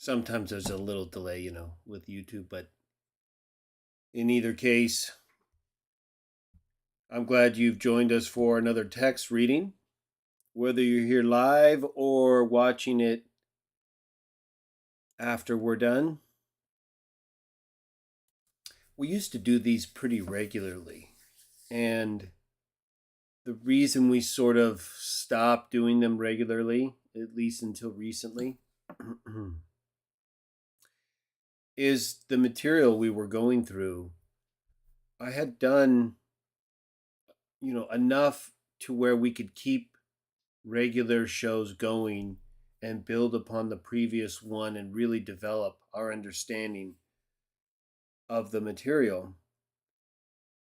Sometimes there's a little delay, with YouTube, but in either case, I'm glad you've joined us for another text reading. Whether you're here live or watching it after we're done, we used to do these pretty regularly. And the reason we sort of stopped doing them regularly, at least until recently, is the material we were going through. I had done, enough to where we could keep regular shows going and build upon the previous one and really develop our understanding of the material.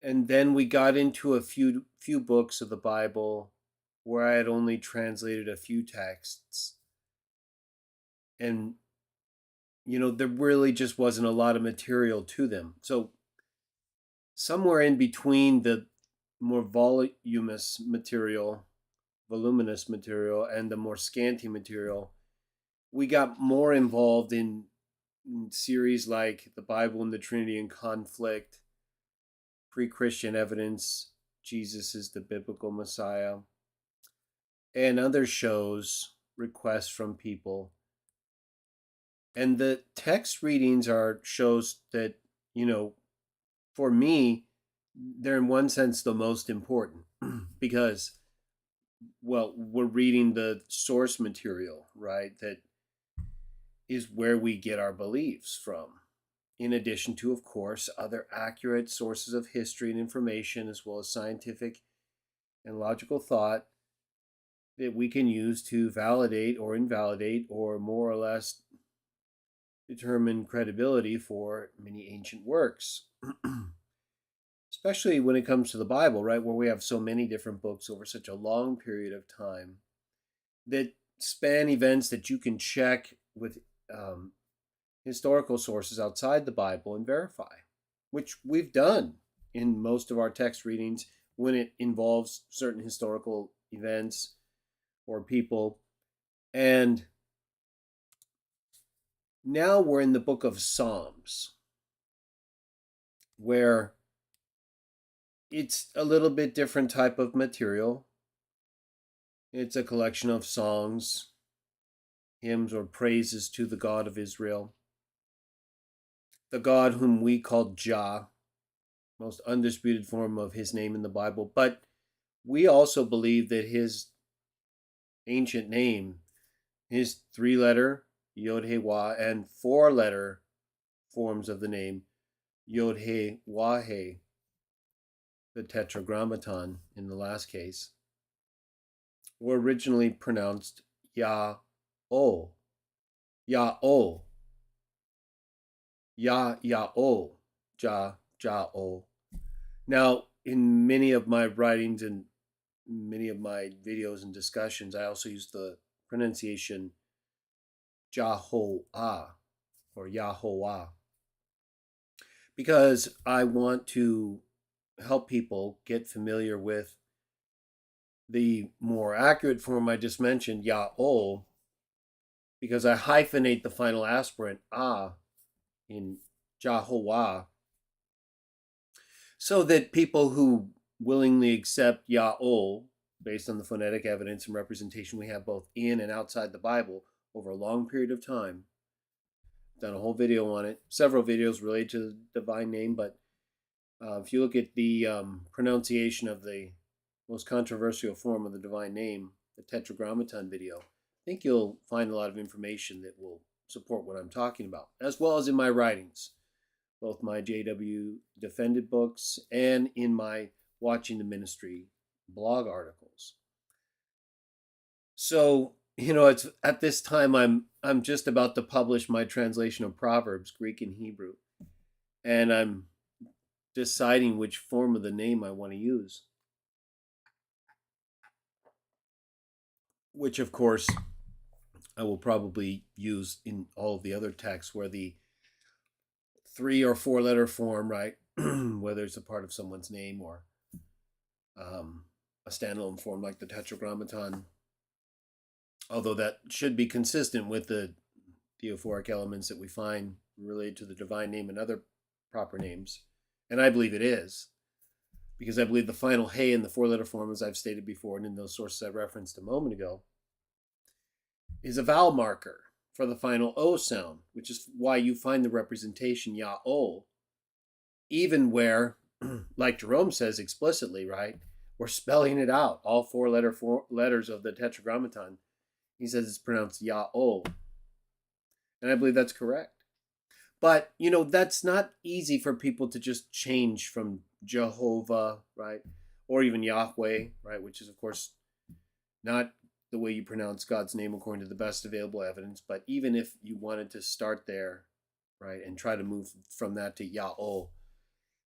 And then we got into a few books of the Bible where I had only translated a few texts. And there really just wasn't a lot of material to them. So somewhere in between the more voluminous material and the more scanty material, we got more involved in series like The Bible and the Trinity in Conflict, Pre-Christian Evidence, Jesus is the Biblical Messiah, and other shows, requests from people. And the text readings are shows that, for me, they're in one sense the most important because, well, we're reading the source material, right? That is where we get our beliefs from. In addition to, of course, other accurate sources of history and information, as well as scientific and logical thought that we can use to validate or invalidate or more or less determine credibility for many ancient works. Especially when it comes to the Bible, right, where we have so many different books over such a long period of time that span events that you can check with historical sources outside the Bible and verify, which we've done in most of our text readings when it involves certain historical events or people. And now we're in the book of Psalms, where it's a little bit different type of material. It's a collection of songs, hymns, or praises to the God of Israel, the God whom we call Jah, most undisputed form of his name in the Bible. But we also believe that his ancient name, his 3-letter Yod He Wah and 4-letter forms of the name Yod He Wah He, the Tetragrammaton in the last case, were originally pronounced Yah-O, Yah-O, Yah-Yah-O, Jah-Jah-O. Now, in many of my writings and many of my videos and discussions, I also use the pronunciation Jaho-Ah or Yahovah because I want to help people get familiar with the more accurate form I just mentioned, Yah-O, because I hyphenate the final aspirant, Ah, in Jahovah, so that people who willingly accept Yah-O, based on the phonetic evidence and representation we have both in and outside the Bible over a long period of time, done a whole video on it, several videos related to the divine name, but if you look at the pronunciation of the most controversial form of the divine name, the Tetragrammaton video, I think you'll find a lot of information that will support what I'm talking about, as well as in my writings, both my JW Defended books and in my Watching the Ministry blog articles. So, it's at this time I'm just about to publish my translation of Proverbs, Greek and Hebrew, and I'm deciding which form of the name I want to use. Which, of course, I will probably use in all of the other texts where the 3 or 4-letter form, right, whether it's a part of someone's name or a standalone form like the Tetragrammaton, although that should be consistent with the theophoric elements that we find related to the divine name and other proper names. And I believe it is, because I believe the final hey in the four-letter form, as I've stated before, and in those sources I referenced a moment ago, is a vowel marker for the final O sound, which is why you find the representation Yah-O, even where, like Jerome says explicitly, right, we're spelling it out, all four letters of the Tetragrammaton. He says it's pronounced Yah-O. And I believe that's correct. But, that's not easy for people to just change from Jehovah, right? Or even Yahweh, right? Which is, of course, not the way you pronounce God's name according to the best available evidence. But even if you wanted to start there, right, and try to move from that to Yah-O,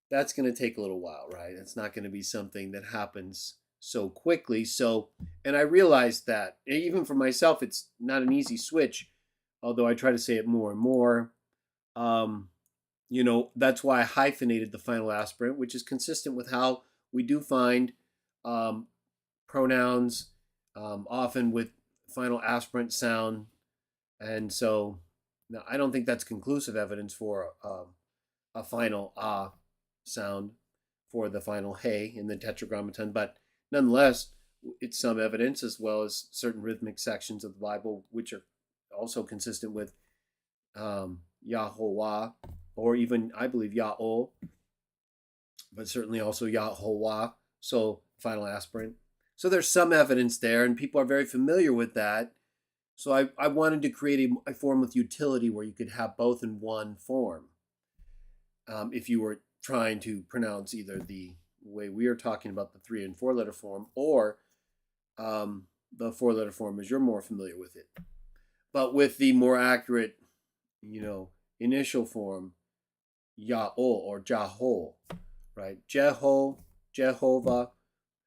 that's going to take a little while, right? It's not going to be something that happens so quickly. So, and I realized that, even for myself, it's not an easy switch, although I try to say it more and more. That's why I hyphenated the final aspirant, which is consistent with how we do find pronouns often with final aspirant sound. And so now I don't think that's conclusive evidence for a final sound for the final hey in the Tetragrammaton, but nonetheless, it's some evidence, as well as certain rhythmic sections of the Bible, which are also consistent with Yahovah, or even, I believe, Yah-O, but certainly also Yahovah, so final aspirant. So there's some evidence there, and people are very familiar with that. So I wanted to create a form with utility where you could have both in one form. If you were trying to pronounce either the way we are talking about the 3 and 4 letter form, or the 4 letter form as you're more familiar with it. But with the more accurate, initial form, Yah-O or Jaho, right? Jaho, Jehovah.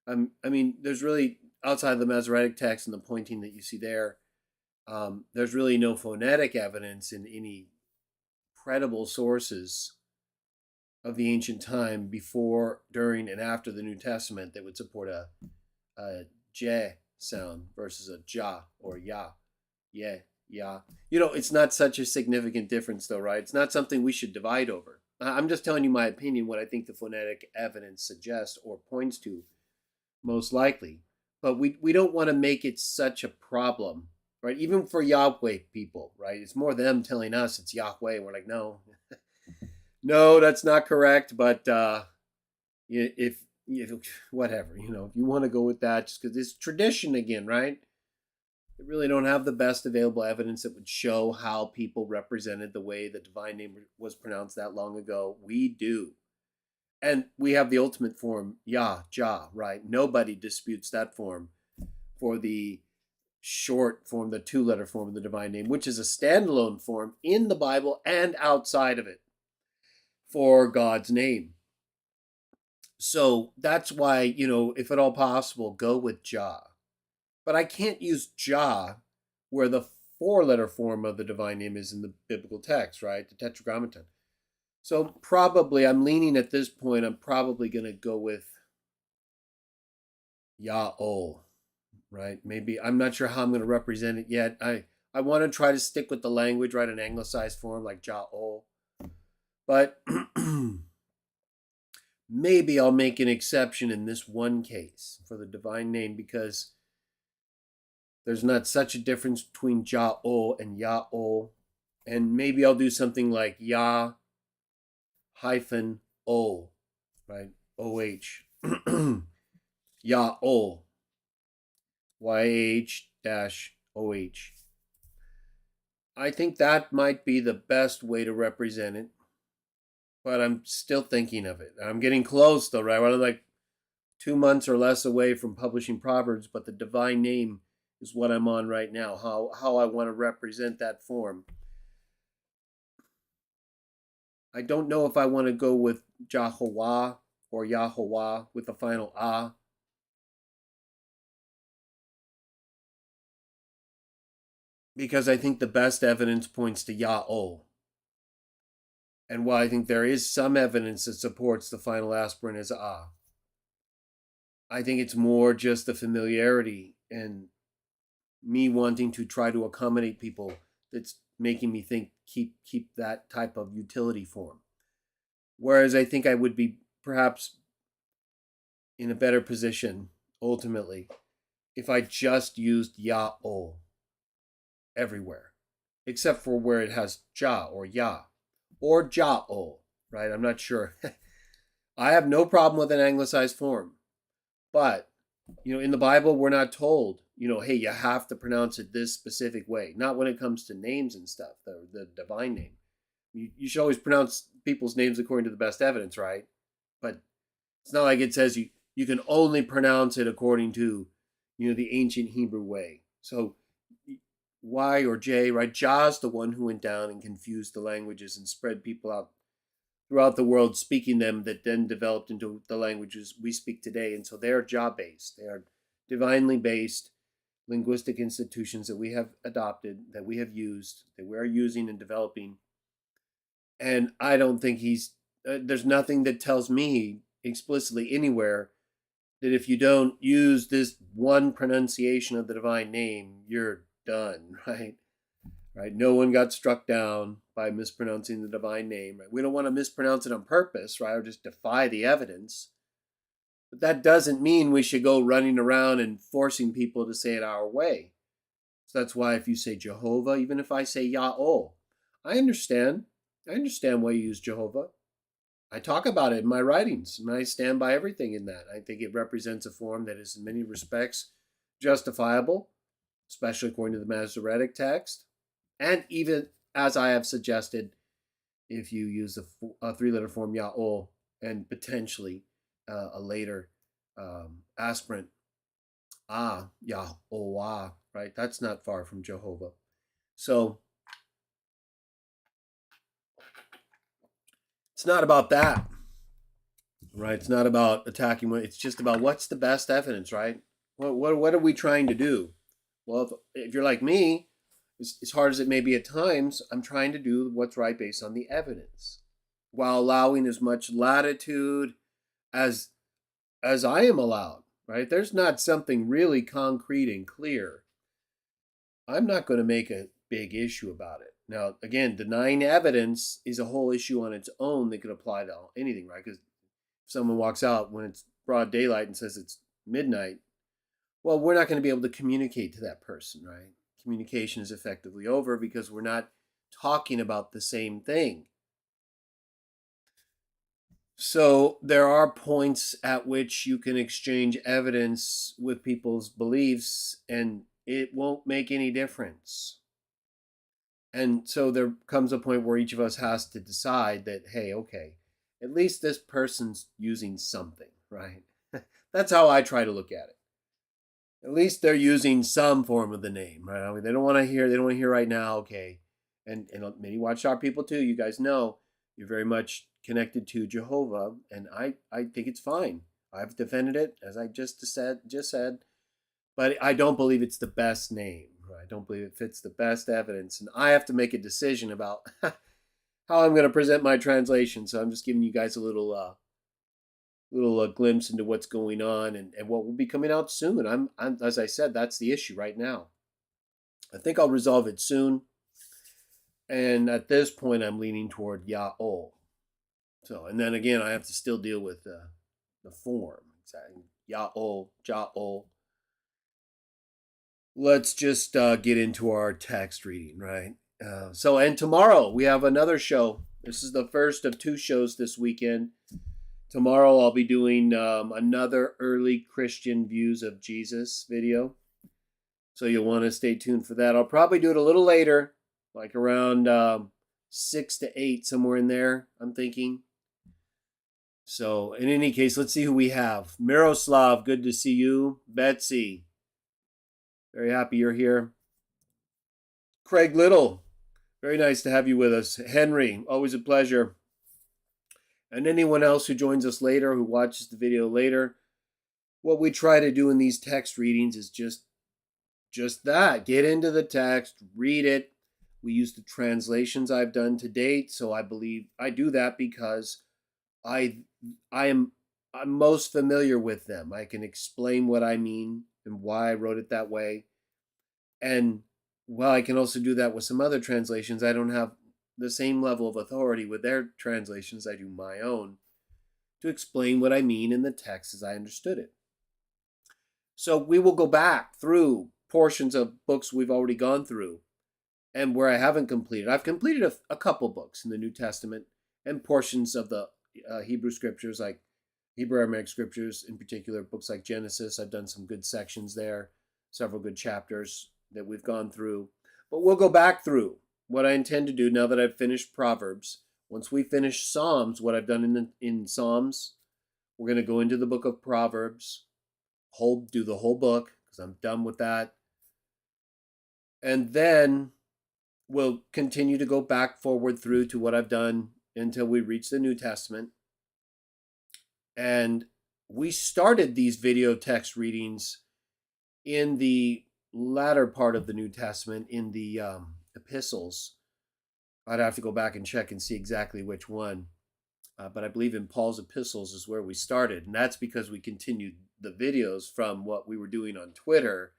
There's really, outside of the Masoretic text and the pointing that you see there, there's really no phonetic evidence in any credible sources of the ancient time before, during, and after the New Testament that would support a J sound versus a Ja or Ya. Yeah, yeah. It's not such a significant difference, though, right? It's not something we should divide over. I'm just telling you my opinion, what I think the phonetic evidence suggests or points to, most likely. But we don't want to make it such a problem, right? Even for Yahweh people, right? It's more them telling us it's Yahweh. We're like, no, no, that's not correct. But if whatever, if you want to go with that, just because it's tradition again, right? They really don't have the best available evidence that would show how people represented the way the divine name was pronounced that long ago. We do. And we have the ultimate form, Yah, Jah, right? Nobody disputes that form for the short form, the 2-letter form of the divine name, which is a standalone form in the Bible and outside of it for God's name. So that's why, if at all possible, go with Jah. But I can't use Jah where the 4-letter form of the divine name is in the biblical text, right? The Tetragrammaton. So probably, I'm leaning at this point, I'm probably going to go with Yah-O, right? Maybe, I'm not sure how I'm going to represent it yet. I want to try to stick with the language, right? An anglicized form like Jah-O. But maybe I'll make an exception in this one case for the divine name, because there's not such a difference between Jah-O and Yah-O. And maybe I'll do something like Yah hyphen O, right? O-H. Yah-O. Y-H dash O-H. I think that might be the best way to represent it. But I'm still thinking of it. I'm getting close, though, right? We're like 2 months or less away from publishing Proverbs, but the divine name is what I'm on right now, how I want to represent that form. I don't know if I want to go with Jehovah or Yahovah with the final ah. Because I think the best evidence points to Yah-O. And while I think there is some evidence that supports the final aspirant as ah, I think it's more just the familiarity and me wanting to try to accommodate people that's making me think keep that type of utility form. Whereas I think I would be perhaps in a better position ultimately if I just used Yaho everywhere, except for where it has Ja or Ya or Jaho, right? I'm not sure. I have no problem with an anglicized form, but in the Bible, we're not told, hey, you have to pronounce it this specific way. Not when it comes to names and stuff, the divine name. You should always pronounce people's names according to the best evidence, right? But it's not like it says you can only pronounce it according to, the ancient Hebrew way. So Y or J, right? Jah's the one who went down and confused the languages and spread people out throughout the world speaking them that then developed into the languages we speak today. And so they are Jah-based. They are divinely based linguistic institutions that we have adopted, that we have used, that we are using and developing. And I don't think there's nothing that tells me explicitly anywhere that if you don't use this one pronunciation of the divine name, you're done, right? Right? No one got struck down by mispronouncing the divine name. Right? We don't want to mispronounce it on purpose, right? Or just defy the evidence. But that doesn't mean we should go running around and forcing people to say it our way. So that's why if you say Jehovah, even if I say Yaho, I understand. I understand why you use Jehovah. I talk about it in my writings, and I stand by everything in that. I think it represents a form that is in many respects justifiable, especially according to the Masoretic text. And even as I have suggested, if you use a three-letter form Yaho and potentially a later aspirant Yahoah, right? That's not far from Jehovah. So it's not about that, right? It's not about attacking. It's just about what's the best evidence, right? What are we trying to do? Well, if you're like me, as hard as it may be at times, I'm trying to do what's right based on the evidence, while allowing as much latitude as I am allowed, right? There's not something really concrete and clear. I'm not going to make a big issue about it. Now, again, denying evidence is a whole issue on its own that could apply to anything, right? Because if someone walks out when it's broad daylight and says it's midnight, well, we're not going to be able to communicate to that person, right? Communication is effectively over because we're not talking about the same thing. So there are points at which you can exchange evidence with people's beliefs and it won't make any difference. And so there comes a point where each of us has to decide that, hey, okay, at least this person's using something, right? That's how I try to look at it. At least they're using some form of the name, right? I mean, they don't want to hear right now, okay. And many Watchtower people too, you guys know, you're very much connected to Jehovah, and I think it's fine. I've defended it, as I just said, but I don't believe it's the best name. Right? I don't believe it fits the best evidence, and I have to make a decision about how I'm going to present my translation. So I'm just giving you guys a little glimpse into what's going on and what will be coming out soon. I'm as I said, that's the issue right now. I think I'll resolve it soon. And at this point, I'm leaning toward Yaho. So, and then again, I have to still deal with the form. Exactly. Yaho, Jaho. Let's just get into our text reading, right? And tomorrow we have another show. This is the first of two shows this weekend. Tomorrow I'll be doing another early Christian views of Jesus video. So you'll want to stay tuned for that. I'll probably do it a little later, like around 6 to 8, somewhere in there, I'm thinking. So in any case, let's see who we have. Miroslav, good to see you. Betsy, very happy you're here. Craig Little, very nice to have you with us. Henry, always a pleasure. And anyone else who joins us later, who watches the video later, what we try to do in these text readings is just that. Get into the text, read it. We use the translations I've done to date, so I believe I do that because I'm most familiar with them. I can explain what I mean and why I wrote it that way. And Well, I can also do that with some other translations. I don't have the same level of authority with their translations. I do my own to explain what I mean in the text as I understood it. So we will go back through portions of books we've already gone through and where I haven't completed. I've completed a couple books in the New Testament and portions of the Hebrew scriptures, like Hebrew Aramaic scriptures in particular, books like Genesis. I've done some good sections there, several good chapters that we've gone through. But we'll go back through what I intend to do now that I've finished Proverbs. Once we finish Psalms, what I've done in Psalms, we're going to go into the book of Proverbs, do the whole book because I'm done with that. And then we'll continue to go back forward through to what I've done until we reach the New Testament. And we started these video text readings in the latter part of the New Testament, in the epistles. I'd have to go back and check and see exactly which one. But I believe in Paul's epistles is where we started. And that's because we continued the videos from what we were doing on Twitter,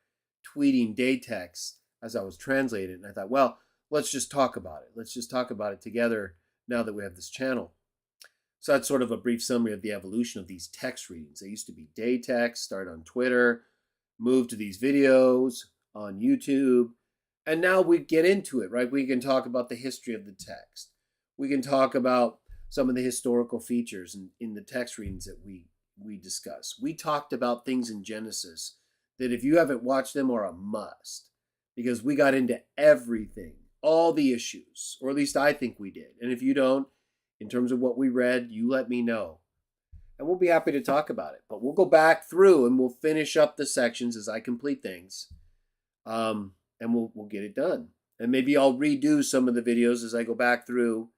tweeting day texts as I was translating. And I thought, well, let's just talk about it. Let's just talk about it together now that we have this channel. So that's sort of a brief summary of the evolution of these text readings. They used to be day texts, started on Twitter, moved to these videos on YouTube. And now we get into it, right? We can talk about the history of the text. We can talk about some of the historical features in the text readings that we discuss. We talked about things in Genesis that if you haven't watched them are a must, because we got into everything, all the issues, or at least I think we did. And if you don't, in terms of what we read, you let me know. And we'll be happy to talk about it. But we'll go back through and we'll finish up the sections as I complete things. And we'll get it done. And maybe I'll redo some of the videos as I go back through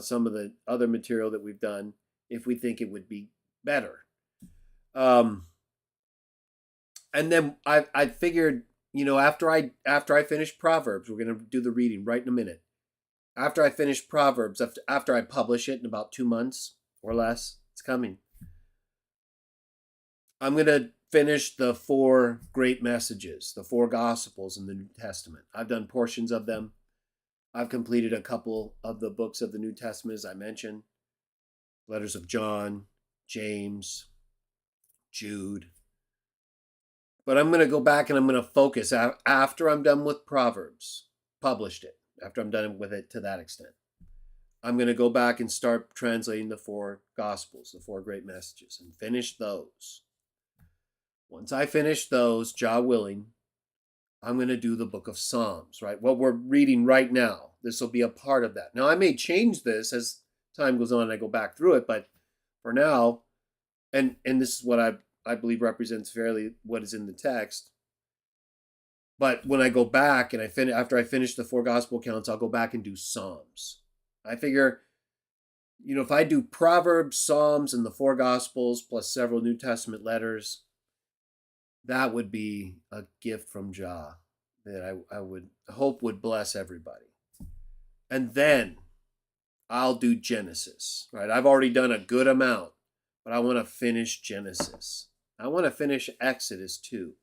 some of the other material that we've done if we think it would be better. And then I figured, after I finish Proverbs, we're going to do the reading right in a minute. After I finish Proverbs, after I publish it in about 2 months or less, it's coming. I'm going to finish the 4 great messages, the 4 Gospels in the New Testament. I've done portions of them. I've completed a couple of the books of the New Testament, as I mentioned. Letters of John, James, Jude. But I'm going to go back and I'm going to focus after I'm done with Proverbs, published it, after I'm done with it to that extent. I'm going to go back and start translating the 4 Gospels, the 4 great messages, and finish those. Once I finish those, Jah willing, I'm going to do the book of Psalms, right? What we're reading right now. This will be a part of that. Now, I may change this as time goes on and I go back through it, but for now, and this is what I believe represents fairly what is in the text. But when I go back and after I finish the 4 gospel accounts, I'll go back and do Psalms. I figure, if I do Proverbs, Psalms, and the 4 gospels plus several New Testament letters, that would be a gift from Jah that I would hope would bless everybody. And then I'll do Genesis, right? I've already done a good amount, but I want to finish Genesis. I want to finish Exodus too.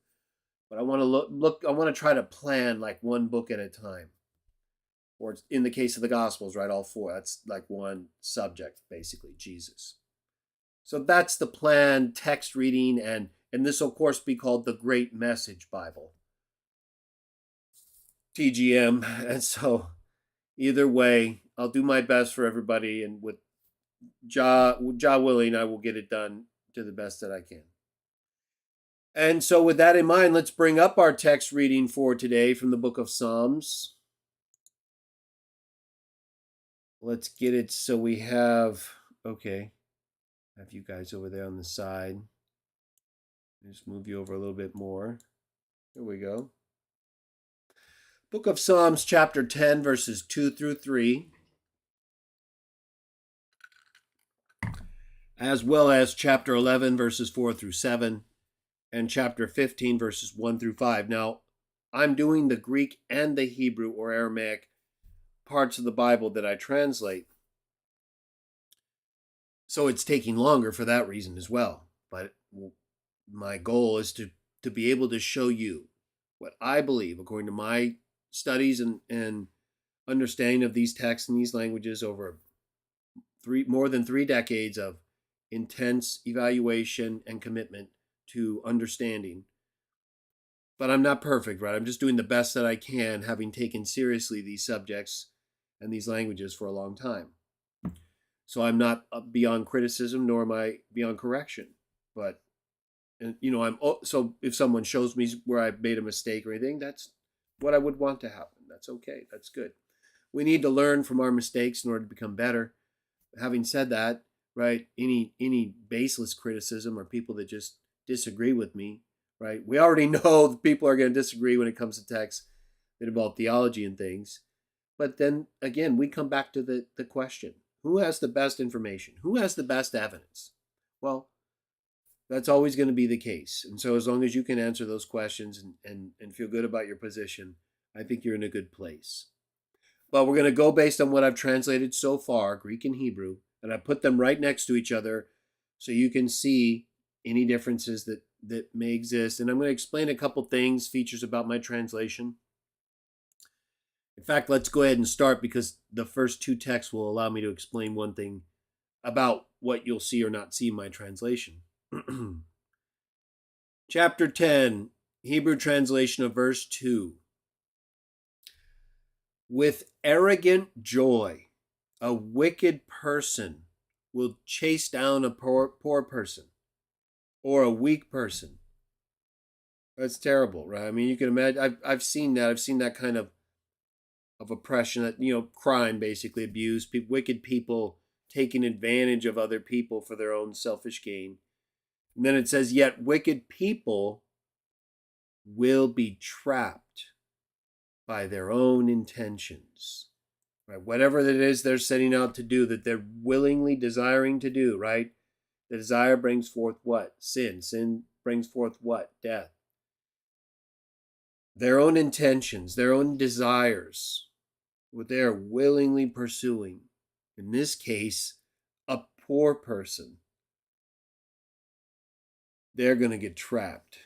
But I want to I want to try to plan like one book at a time. Or in the case of the Gospels, right, all 4. That's like one subject, basically, Jesus. So that's the plan, text reading, and this will, of course, be called the Great Message Bible. TGM. And so either way, I'll do my best for everybody, and with Jah willing, I will get it done to the best that I can. And so with that in mind, let's bring up our text reading for today from the book of Psalms. Let's get it so we have, okay, I have you guys over there on the side. Just move you over a little bit more. There we go. Book of Psalms, chapter 10, verses 2 through 3. As well as chapter 11, verses 4 through 7. And chapter 15, verses 1 through 5. Now, I'm doing the Greek and the Hebrew or Aramaic parts of the Bible that I translate. So it's taking longer for that reason as well. But my goal is to be able to show you what I believe, according to my studies and understanding of these texts and these languages over more than 3 decades of intense evaluation and commitment to understanding. But I'm not perfect, right? I'm just doing the best that I can, having taken seriously these subjects and these languages for a long time. So I'm not beyond criticism, nor am I beyond correction. But so if someone shows me where I've made a mistake or anything, that's what I would want to happen. That's okay. That's good. We need to learn from our mistakes in order to become better. Having said that, right, any baseless criticism or people that just disagree with me, right? We already know that people are going to disagree when it comes to texts that involve theology and things. But then again, we come back to the question: who has the best information? Who has the best evidence? Well, that's always going to be the case. And so as long as you can answer those questions and feel good about your position, I think you're in a good place. But we're going to go based on what I've translated so far, Greek and Hebrew, and I put them right next to each other so you can see any differences that may exist. And I'm going to explain a couple things, features about my translation. In fact, let's go ahead and start because the first 2 texts will allow me to explain one thing about what you'll see or not see in my translation. Chapter 10, Hebrew translation of verse 2. With arrogant joy, a wicked person will chase down a poor person or a weak person. That's terrible, right? I mean, you can imagine. I've seen that. I've seen that kind of oppression, that crime, basically abuse, wicked people taking advantage of other people for their own selfish gain. And then it says, yet wicked people will be trapped by their own intentions, right? Whatever it is they're setting out to do, that they're willingly desiring to do, right? The desire brings forth what? Sin. Sin brings forth what? Death. Their own intentions, their own desires, what they are willingly pursuing. In this case, a poor person. They're going to get trapped.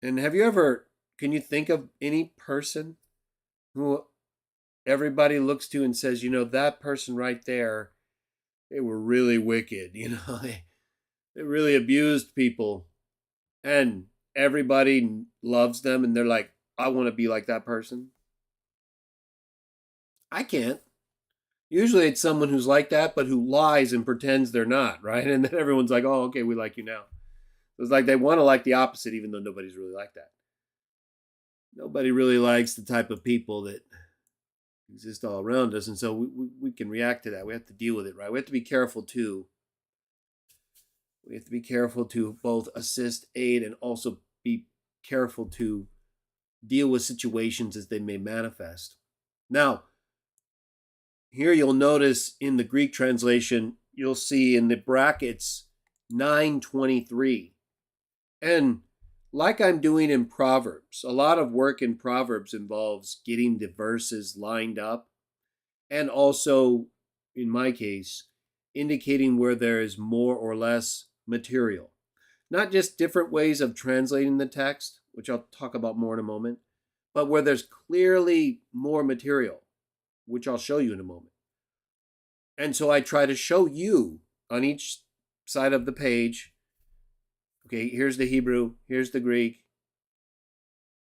And can you think of any person who everybody looks to and says, that person right there, they were really wicked, they really abused people, and everybody loves them, and they're like, I want to be like that person? I can't. Usually it's someone who's like that, but who lies and pretends they're not, right? And then everyone's like, oh, okay, we like you now. It's like they want to like the opposite, even though nobody's really like that. Nobody really likes the type of people that exist all around us, and so we can react to that. We have to deal with it, right? We have to be careful too. We have to be careful to both assist, aid, and also be careful to deal with situations as they may manifest. Now, here you'll notice in the Greek translation, you'll see in the brackets 9:23. And like I'm doing in Proverbs, a lot of work in Proverbs involves getting the verses lined up and also, in my case, indicating where there is more or less material. Not just different ways of translating the text, which I'll talk about more in a moment, but where there's clearly more material, which I'll show you in a moment. And so I try to show you on each side of the page, okay, here's the Hebrew, here's the Greek,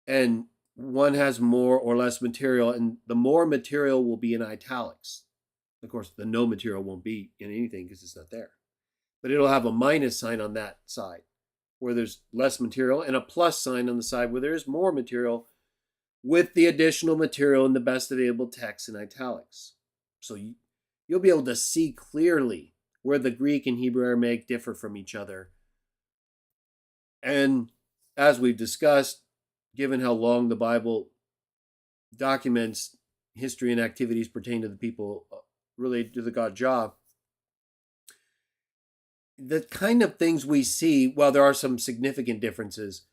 and one has more or less material, and the more material will be in italics. Of course, the no material won't be in anything because it's not there. But it'll have a minus sign on that side where there's less material, and a plus sign on the side where there is more material, with the additional material in the best available text in italics. So you'll be able to see clearly where the Greek and Hebrew Aramaic differ from each other. And as we've discussed, given how long the Bible documents history and activities pertaining to the people related to the God Jah, the kind of things we see, while there are some significant differences,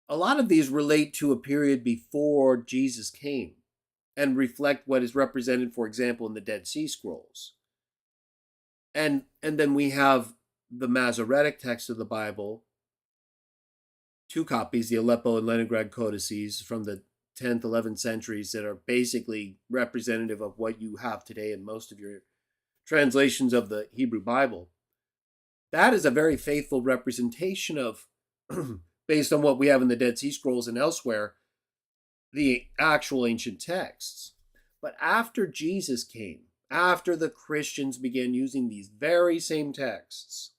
a lot of these relate to a period before Jesus came and reflect what is represented, for example, in the Dead Sea Scrolls. And then we have the Masoretic text of the Bible, 2 copies, the Aleppo and Leningrad codices from the 10th, 11th centuries that are basically representative of what you have today in most of your translations of the Hebrew Bible, that is a very faithful representation of, based on what we have in the Dead Sea Scrolls and elsewhere, the actual ancient texts. But after Jesus came, after the Christians began using these very same texts,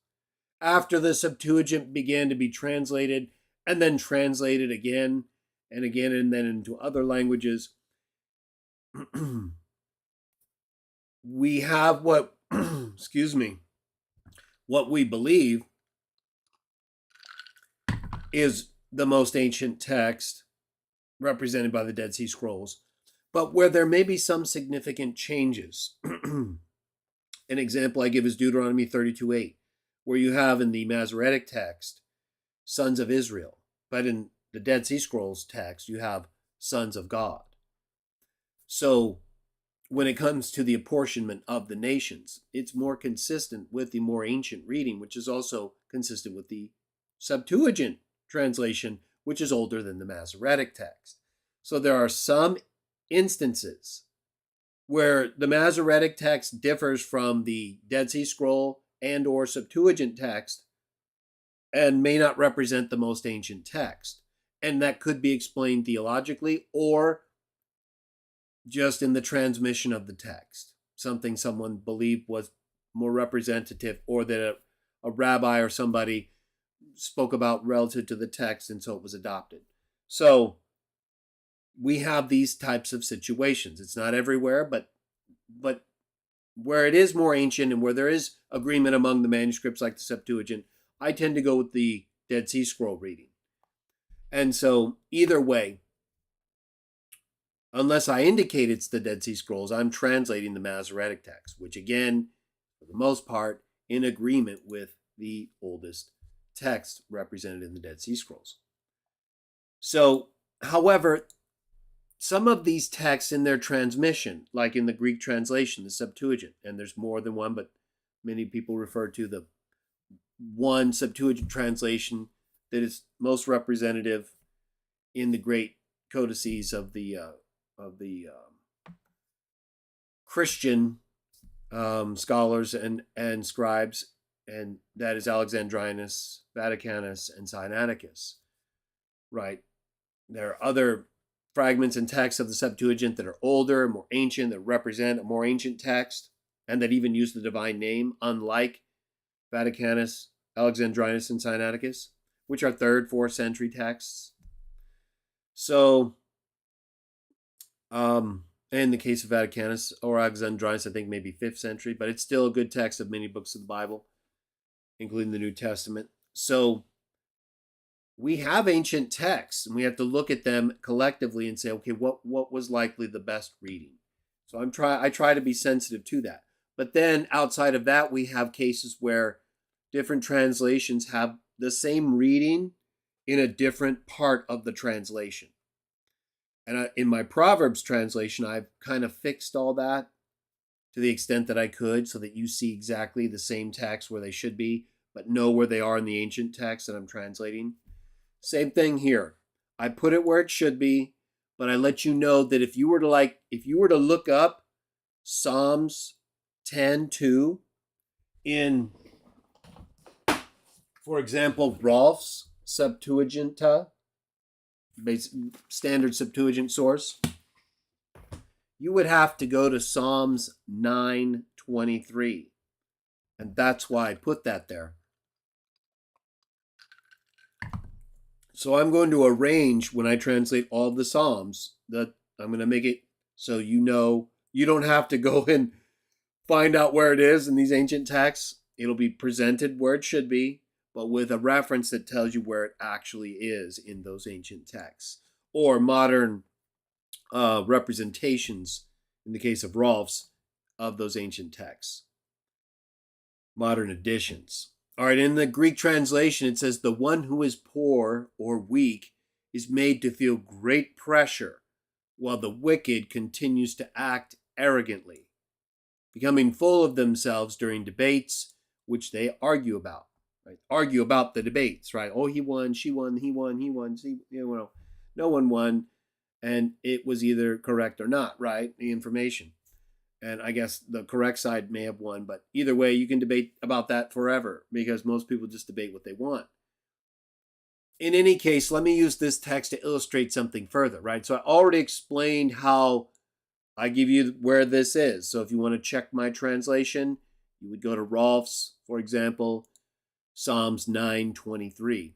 after the Septuagint began to be translated and then translated again and again and then into other languages, we have what, excuse me, what we believe is the most ancient text represented by the Dead Sea Scrolls, but where there may be some significant changes. An example I give is Deuteronomy 32:8, where you have in the Masoretic text, sons of Israel, but in the Dead Sea Scrolls text, you have sons of God. So when it comes to the apportionment of the nations, it's more consistent with the more ancient reading, which is also consistent with the Septuagint translation, which is older than the Masoretic text. So there are some instances where the Masoretic text differs from the Dead Sea Scroll and or Septuagint text and may not represent the most ancient text. And that could be explained theologically or just in the transmission of the text. Something someone believed was more representative, or that a rabbi or somebody spoke about relative to the text, and so it was adopted. So we have these types of situations. It's not everywhere, but where it is more ancient and where there is agreement among the manuscripts like the Septuagint, I tend to go with the Dead Sea Scroll reading. And so either way, unless I indicate it's the Dead Sea Scrolls, I'm translating the Masoretic text, which again, for the most part, in agreement with the oldest text represented in the Dead Sea Scrolls. So, however, some of these texts in their transmission, like in the Greek translation, the Septuagint, and there's more than one, but many people refer to the one Septuagint translation that is most representative in the great codices of the Christian scholars and scribes, and that is Alexandrinus, Vaticanus, and Sinaiticus. Right? There are other fragments and texts of the Septuagint that are older, more ancient, that represent a more ancient text, and that even use the divine name, unlike Vaticanus, Alexandrinus, and Sinaiticus, which are 3rd, 4th century texts. So, in the case of Vaticanus or Alexandrinus, I think maybe 5th century, but it's still a good text of many books of the Bible, including the New Testament. So we have ancient texts, and we have to look at them collectively and say, okay, what was likely the best reading? So I try to be sensitive to that. But then outside of that, we have cases where different translations have the same reading in a different part of the translation. And in my Proverbs translation, I've kind of fixed all that to the extent that I could so that you see exactly the same text where they should be, but know where they are in the ancient text that I'm translating. Same thing here. I put it where it should be, but I let you know that if you were to look up Psalms 10:2 in, for example, Rolf's Septuaginta, standard Septuagint source, you would have to go to Psalms 9:23. And that's why I put that there. So I'm going to arrange, when I translate all of the Psalms, that I'm going to make it so you know you don't have to go and find out where it is in these ancient texts. It'll be presented where it should be, but with a reference that tells you where it actually is in those ancient texts, or modern representations, in the case of Rolf's, of those ancient texts. Modern editions. All right, in the Greek translation, it says, the one who is poor or weak is made to feel great pressure, while the wicked continues to act arrogantly, becoming full of themselves during debates, which they argue about. Right? Argue about the debates, right? Oh, he won, she won, he won, he won. See, no one won. and it was either correct or not, right? The information. And I guess the correct side may have won, but either way, you can debate about that forever because most people just debate what they want. In any case, let me use this text to illustrate something further, right? So I already explained how I give you where this is. So if you want to check my translation, you would go to Rolf's, for example, Psalms 9:23.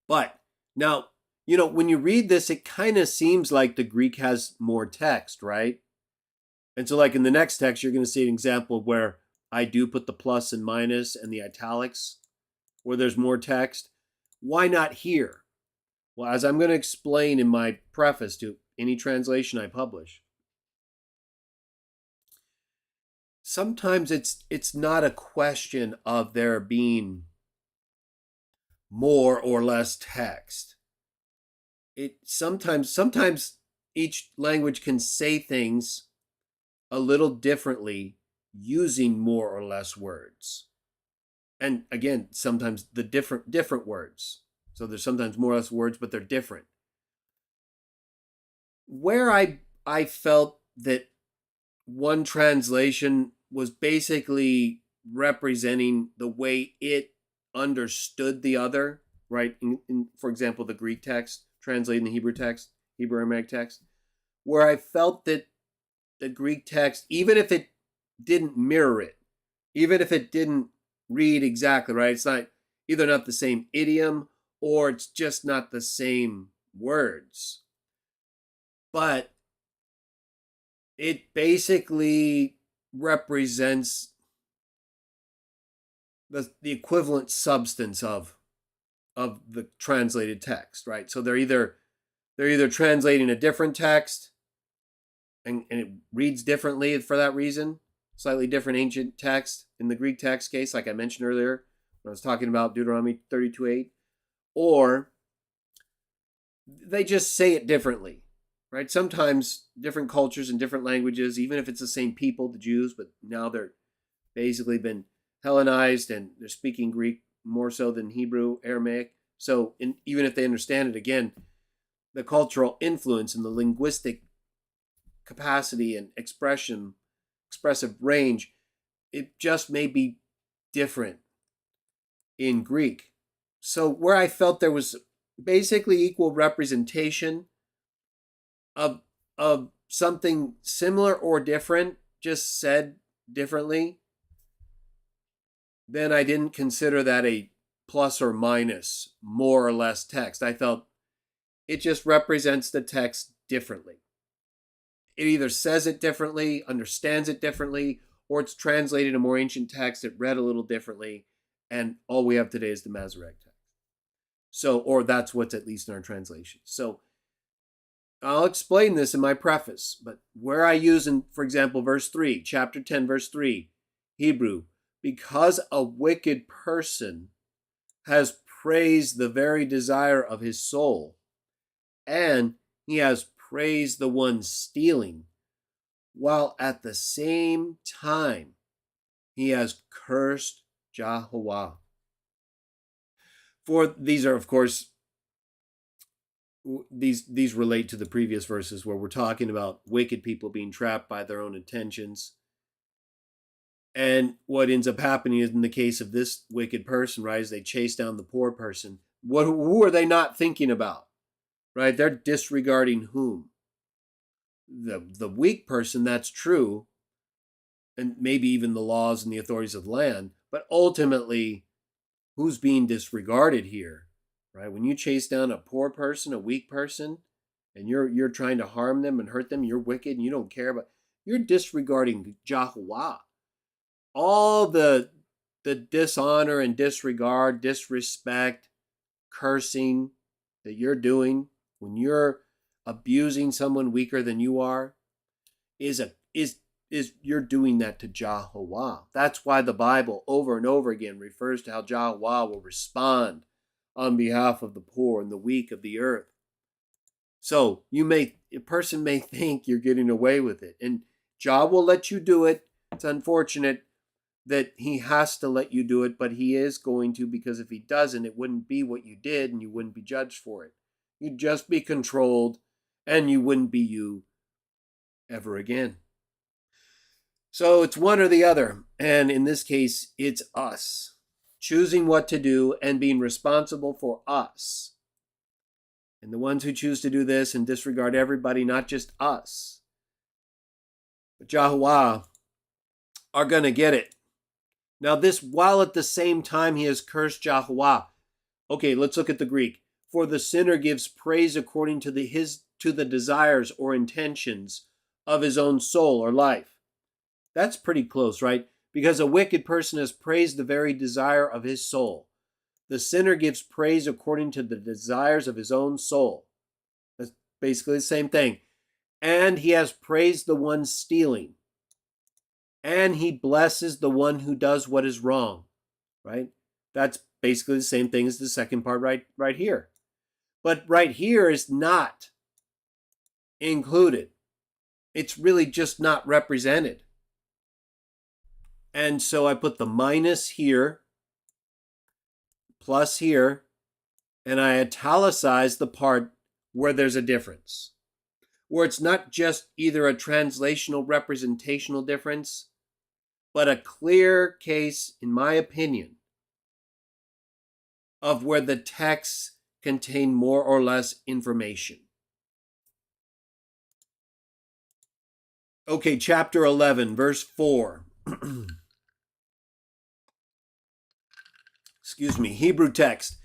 But now, when you read this, it kind of seems like the Greek has more text, right? And so like in the next text, you're going to see an example where I do put the plus and minus and the italics, where there's more text. Why not here? Well, as I'm going to explain in my preface to any translation I publish, sometimes it's not a question of there being more or less text. It sometimes each language can say things a little differently using more or less words. And again, sometimes the different words. So there's sometimes more or less words, but they're different. Where I felt that one translation was basically representing the way it understood the other, right? For example, the Greek text translating the Hebrew text, Hebrew Aramaic text, where I felt that the Greek text, even if it didn't mirror it, even if it didn't read exactly right, it's either not the same idiom or it's just not the same words. But it basically represents the equivalent substance of the translated text, right? So they're either translating a different text and it reads differently for that reason, slightly different ancient text in the Greek text case, like I mentioned earlier when I was talking about Deuteronomy 32:8, or they just say it differently, right? Sometimes different cultures and different languages, even if it's the same people, the Jews, but now they're basically been Hellenized and they're speaking Greek more so than Hebrew, Aramaic. So even if they understand it, again, the cultural influence and the linguistic capacity and expressive range, it just may be different in Greek. So where I felt there was basically equal representation of something similar or different, just said differently, then I didn't consider that a plus or minus, more or less text. I felt it just represents the text differently. It either says it differently, understands it differently, or it's translated a more ancient text that read a little differently, and all we have today is the Masoretic text. So, or that's what's at least in our translation. So I'll explain this in my preface, but where I use in, for example, verse 3, chapter 10, verse 3, Hebrew, because a wicked person has praised the very desire of his soul, and he has praised the one stealing, while at the same time he has cursed Jaho. For these are, of course, these relate to the previous verses where we're talking about wicked people being trapped by their own intentions. And what ends up happening is in the case of this wicked person, right, is they chase down the poor person. Who are they not thinking about? Right? They're disregarding whom? The weak person, that's true, and maybe even the laws and the authorities of the land, but ultimately, who's being disregarded here? Right? When you chase down a poor person, a weak person, and you're trying to harm them and hurt them, you're wicked and you don't care, but you're disregarding Jaho. All the dishonor and disregard, disrespect, cursing that you're doing when you're abusing someone weaker than you are is you're doing that to Jaho. That's why the Bible over and over again refers to how Jaho will respond on behalf of the poor and the weak of the earth. So a person may think you're getting away with it, and Jah will let you do it. It's unfortunate that he has to let you do it, but he is going to, because if he doesn't, it wouldn't be what you did and you wouldn't be judged for it. You'd just be controlled and you wouldn't be you ever again. So it's one or the other. And in this case, it's us choosing what to do and being responsible for us. And the ones who choose to do this and disregard everybody, not just us, but Jaho, are going to get it. Now, this, while at the same time he has cursed Jaho. Okay, let's look at the Greek. For the sinner gives praise according to the desires or intentions of his own soul or life. That's pretty close, right? Because a wicked person has praised the very desire of his soul. The sinner gives praise according to the desires of his own soul. That's basically the same thing. And he has praised the one stealing. And he blesses the one who does what is wrong, right? That's basically the same thing as the second part right here. But right here is not included. It's really just not represented. And so I put the minus here, plus here, and I italicize the part where there's a difference, where it's not just either a translational representational difference, but a clear case, in my opinion, of where the texts contain more or less information. Okay, chapter 11, verse 4. Excuse me, Hebrew text.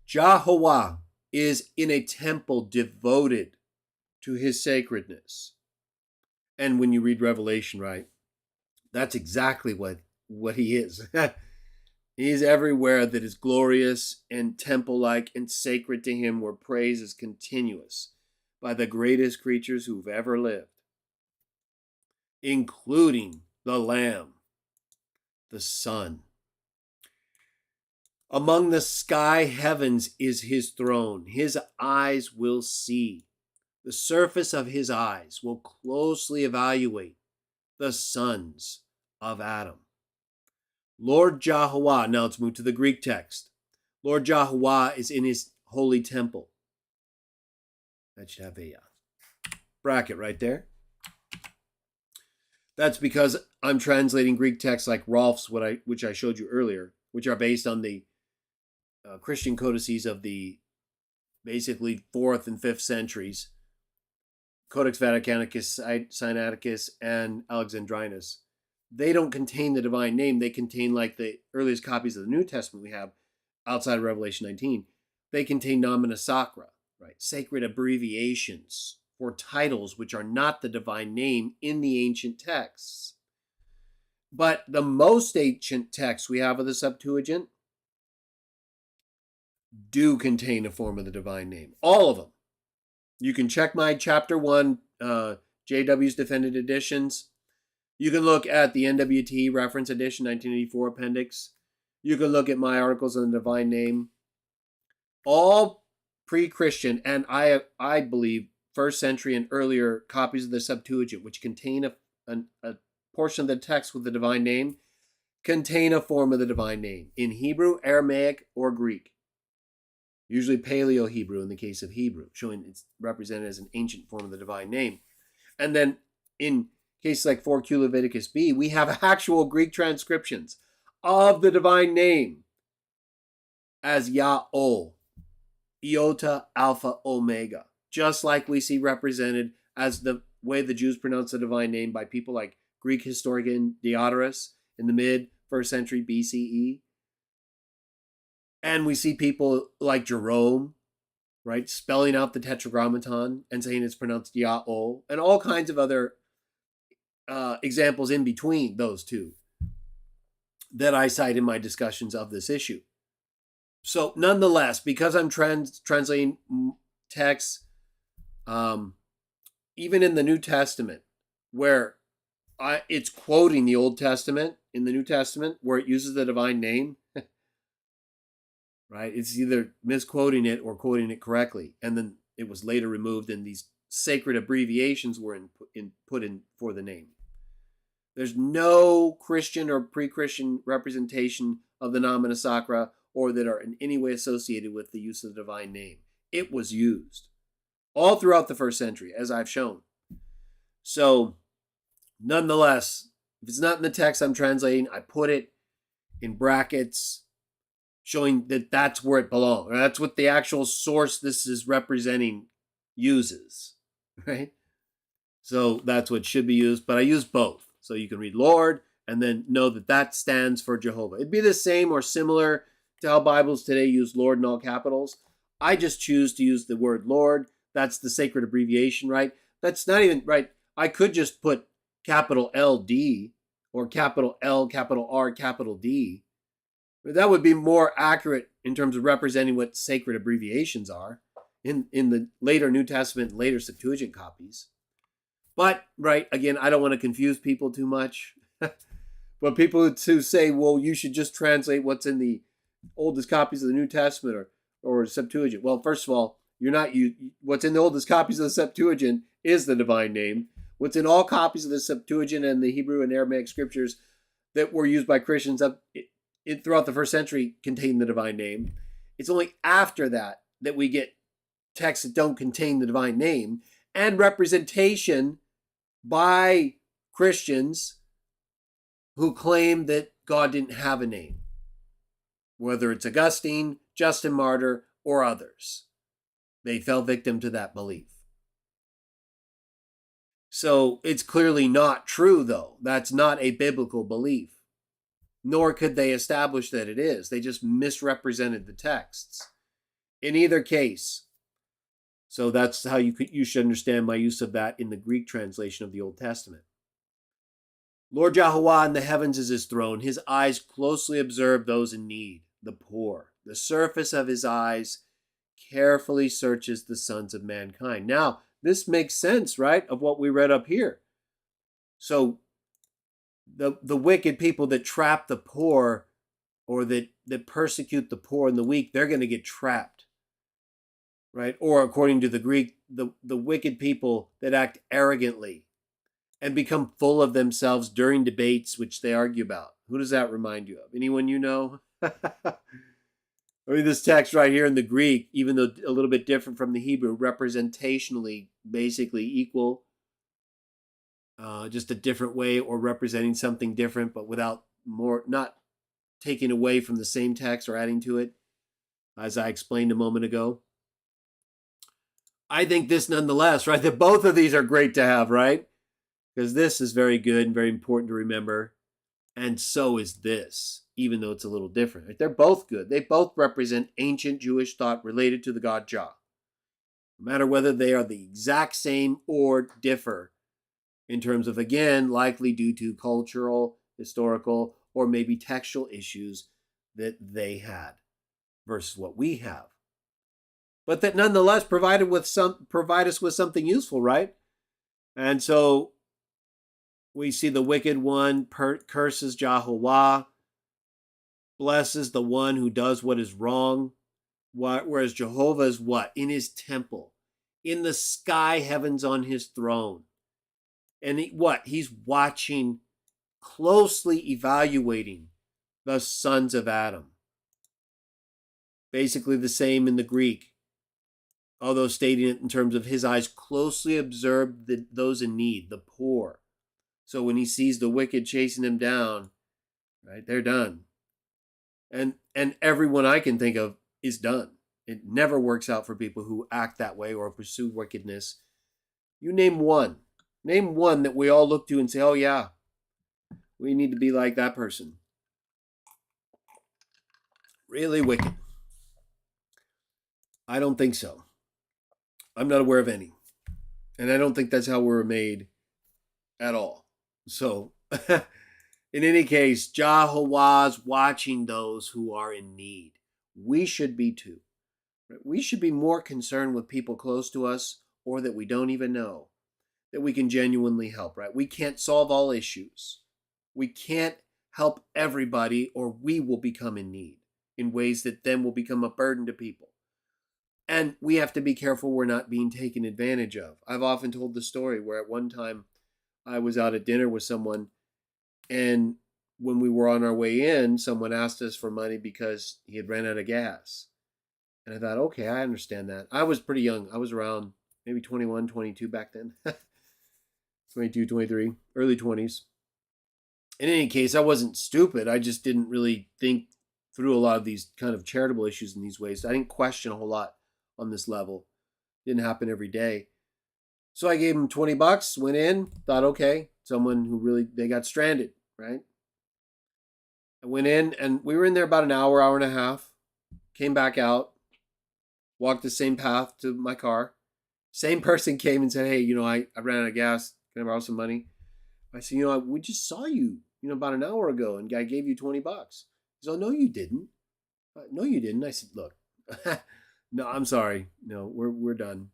Jaho is in a temple devoted to his sacredness. And when you read Revelation, right, that's exactly what he is. He's everywhere that is glorious and temple-like and sacred to him, where praise is continuous by the greatest creatures who've ever lived, including the Lamb, the Son. Among the sky heavens is his throne. His eyes will see. The surface of his eyes will closely evaluate the sons of Adam. Lord Jaho, now let's move to the Greek text. Lord Jaho is in his holy temple. That should have a bracket right there. That's because I'm translating Greek texts like Rolf's, which I showed you earlier, which are based on the Christian codices of the basically 4th and 5th centuries, Codex Vaticanicus, Sinaiticus, and Alexandrinus. They don't contain the divine name. They contain, like the earliest copies of the New Testament we have outside of Revelation 19, they contain nomina sacra, right? Sacred abbreviations for titles which are not the divine name in the ancient texts. But the most ancient texts we have of the Septuagint do contain a form of the divine name. All of them. You can check my chapter 1, JW's Defended Editions. You can look at the NWT Reference Edition 1984 appendix. You can look at my articles on the divine name. All pre-Christian, and I believe 1st century and earlier copies of the Septuagint, which contain a portion of the text with the divine name, contain a form of the divine name in Hebrew, Aramaic, or Greek. Usually Paleo-Hebrew in the case of Hebrew, showing it's represented as an ancient form of the divine name. And then in cases like 4Q Leviticus B, we have actual Greek transcriptions of the divine name as Yah-O, Iota, Alpha, Omega, just like we see represented as the way the Jews pronounce the divine name by people like Greek historian Diodorus in the mid-1st century BCE. And we see people like Jerome, right, spelling out the Tetragrammaton and saying it's pronounced Yah-O, and all kinds of other examples in between those two that I cite in my discussions of this issue. So nonetheless, because I'm translating texts, even in the New Testament, where it's quoting the Old Testament in the New Testament, where it uses the divine name, right? It's either misquoting it or quoting it correctly. And then it was later removed and these sacred abbreviations were put in for the name. There's no Christian or pre-Christian representation of the nomina sacra or that are in any way associated with the use of the divine name. It was used. all throughout the first century, as I've shown. So, nonetheless, if it's not in the text I'm translating, I put it in brackets, showing that that's where it belongs. Or that's what the actual source this is representing uses, right? So that's what should be used, but I use both. So you can read Lord and then know that that stands for Jehovah. It'd be the same or similar to how Bibles today use Lord in all capitals. I just choose to use the word Lord. That's the sacred abbreviation, right? That's not even right. I could just put capital LD or capital L, capital R, capital D. That would be more accurate in terms of representing what sacred abbreviations are in the later New Testament, later Septuagint copies. But, right, again, I don't want to confuse people too much. But people who say, well, you should just translate what's in the oldest copies of the New Testament or Septuagint. Well, first of all, what's in the oldest copies of the Septuagint is the divine name. What's in all copies of the Septuagint and the Hebrew and Aramaic scriptures that were used by Christians throughout the first century contain the divine name. It's only after that that we get texts that don't contain the divine name and representation by Christians who claim that God didn't have a name, whether it's Augustine, Justin Martyr, or others. They fell victim to that belief. So it's clearly not true, though. That's not a biblical belief. Nor could they establish that it is. They just misrepresented the texts. In either case, so that's how you should understand my use of that in the Greek translation of the Old Testament. Lord Jaho in the heavens is his throne. His eyes closely observe those in need, the poor. The surface of his eyes carefully searches the sons of mankind. Now, this makes sense, right, of what we read up here. So the wicked people that trap the poor or that persecute the poor and the weak, they're going to get trapped, right? Or according to the Greek, the wicked people that act arrogantly and become full of themselves during debates which they argue about. Who does that remind you of? Anyone you know? I mean, this text right here in the Greek, even though a little bit different from the Hebrew, representationally basically equal, just a different way or representing something different, but without not taking away from the same text or adding to it, as I explained a moment ago. I think this nonetheless, right, that both of these are great to have, right? Because this is very good and very important to remember. And so is this, even though it's a little different. Right? They're both good. They both represent ancient Jewish thought related to the god Jah. No matter whether they are the exact same or differ in terms of, again, likely due to cultural, historical, or maybe textual issues that they had versus what we have. But that nonetheless provide us with something useful, right? And so we see the wicked one curses Jehovah, blesses the one who does what is wrong, whereas Jehovah is what? In his temple, in the sky heavens on his throne. And he's watching, closely evaluating the sons of Adam. Basically the same in the Greek, although stating it in terms of his eyes closely observe those in need, the poor. So when he sees the wicked chasing them down, right, they're done. And everyone I can think of is done. It never works out for people who act that way or pursue wickedness. You name one. Name one that we all look to and say, oh yeah, we need to be like that person. Really wicked. I don't think so. I'm not aware of any. And I don't think that's how we're made at all. So, in any case, Jehovah's watching those who are in need. We should be too. We should be more concerned with people close to us or that we don't even know, that we can genuinely help, right? We can't solve all issues. We can't help everybody or we will become in need in ways that then will become a burden to people. And we have to be careful we're not being taken advantage of. I've often told the story where at one time I was out at dinner with someone, and when we were on our way in, someone asked us for money because he had ran out of gas. And I thought, okay, I understand that. I was pretty young. I was around maybe 21, 22 back then. 22, 23, early 20s. In any case, I wasn't stupid. I just didn't really think through a lot of these kind of charitable issues in these ways. I didn't question a whole lot on this level. It didn't happen every day. So I gave him $20, went in, thought, okay, someone who really, they got stranded, right? I went in and we were in there about an hour, hour and a half, came back out, walked the same path to my car. Same person came and said, hey, I ran out of gas. Can I borrow some money? I said, we just saw you, about an hour ago and I gave you $20. He said, oh, no, you didn't. No, you didn't. I said, look, no, I'm sorry. No, we're done.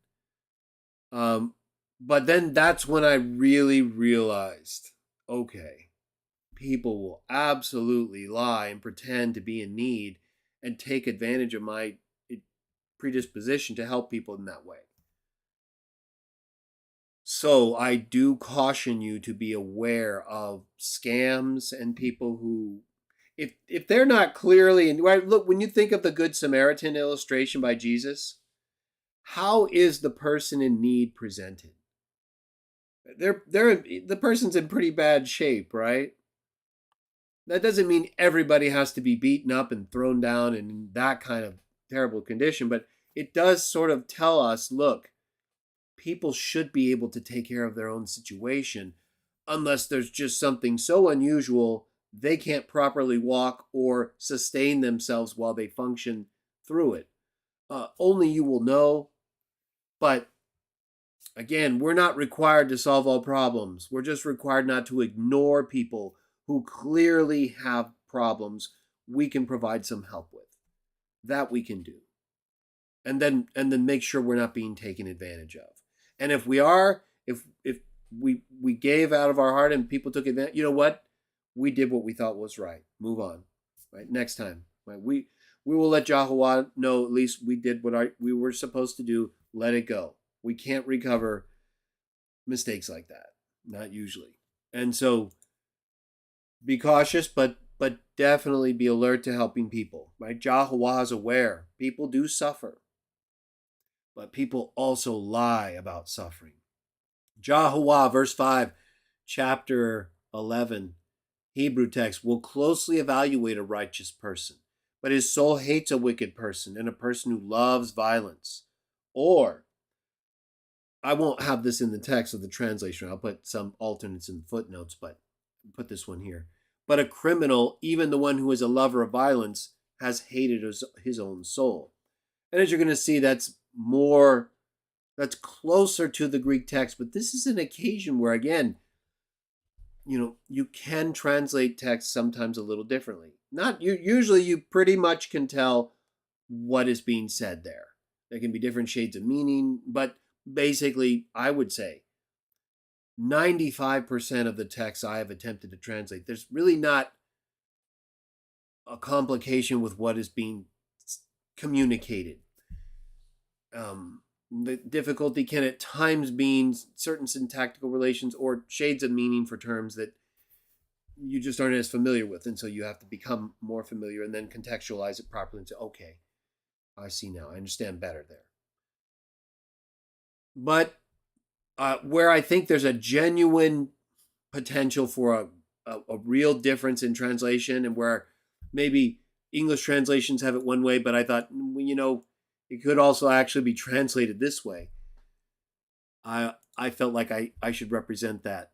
But then that's when I really realized, okay, people will absolutely lie and pretend to be in need and take advantage of my predisposition to help people in that way. So I do caution you to be aware of scams and people who, if they're not clearly, and right, look, when you think of the Good Samaritan illustration by Jesus, how is the person in need presented? The person's in pretty bad shape, right? That doesn't mean everybody has to be beaten up and thrown down in that kind of terrible condition, but it does sort of tell us, look, people should be able to take care of their own situation unless there's just something so unusual they can't properly walk or sustain themselves while they function through it. Only you will know. But again, we're not required to solve all problems. We're just required not to ignore people who clearly have problems we can provide some help with. That we can do. And then make sure we're not being taken advantage of. And if we are, if we gave out of our heart and people took advantage, you know what? We did what we thought was right. Move on. Right? Next time. Right? We will let Jaho know at least we did what we were supposed to do. Let it go. We can't recover mistakes like that. Not usually. And so be cautious, but definitely be alert to helping people. Right? Jaho is aware. People do suffer. But people also lie about suffering. Jaho, verse 5, chapter 11, Hebrew text, will closely evaluate a righteous person, but his soul hates a wicked person and a person who loves violence. Or, I won't have this in the text of the translation. I'll put some alternates in the footnotes, but I'll put this one here. But a criminal, even the one who is a lover of violence, has hated his own soul. And as you're going to see, that's closer to the Greek text, but this is an occasion where, again, you can translate text sometimes a little differently. Usually you pretty much can tell what is being said there. There can be different shades of meaning, but basically, I would say 95% of the text I have attempted to translate, there's really not a complication with what is being communicated. The difficulty can at times mean certain syntactical relations or shades of meaning for terms that you just aren't as familiar with. And so you have to become more familiar and then contextualize it properly and say, okay, I see now. I understand better there. But where I think there's a genuine potential for a real difference in translation, and where maybe English translations have it one way, but I thought, it could also actually be translated this way. I felt like I should represent that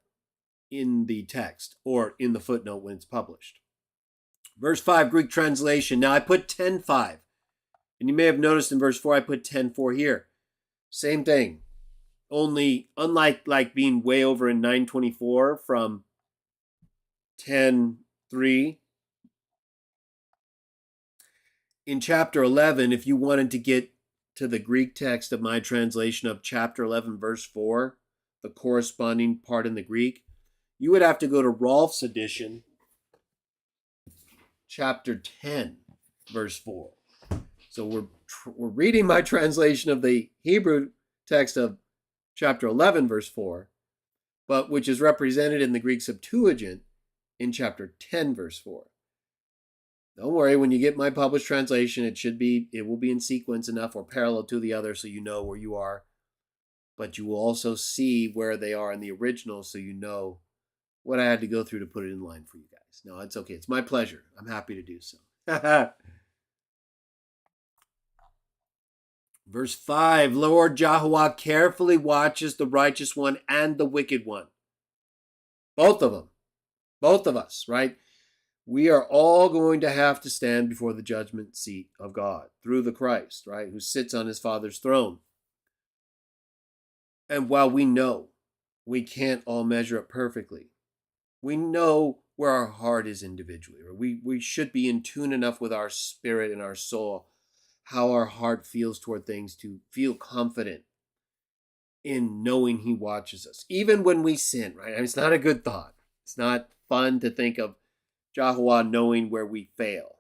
in the text or in the footnote when it's published. Verse 5, Greek translation. Now I put 10:5. And you may have noticed in verse 4, I put 10:4 here. Same thing. Only, unlike being way over in 924 from 10:3, in chapter 11, if you wanted to get to the Greek text of my translation of chapter 11, verse 4, the corresponding part in the Greek, you would have to go to Rolf's edition, chapter 10, verse 4. So we're reading my translation of the Hebrew text of chapter 11, verse 4, but which is represented in the Greek Septuagint in chapter 10, verse 4. Don't worry, when you get my published translation, it will be in sequence enough or parallel to the other so you know where you are. but you will also see where they are in the original, so you know what I had to go through to put it in line for you guys. No, it's okay. It's my pleasure. I'm happy to do so. Verse 5, Lord Jaho carefully watches the righteous one and the wicked one. Both of them. Both of us, right? We are all going to have to stand before the judgment seat of God through the Christ, right, who sits on his Father's throne. And while we know we can't all measure up perfectly, we know where our heart is individually. Or we should be in tune enough with our spirit and our soul, how our heart feels toward things, to feel confident in knowing he watches us. Even when we sin, right? I mean, it's not a good thought. It's not fun to think of Jaho knowing where we fail.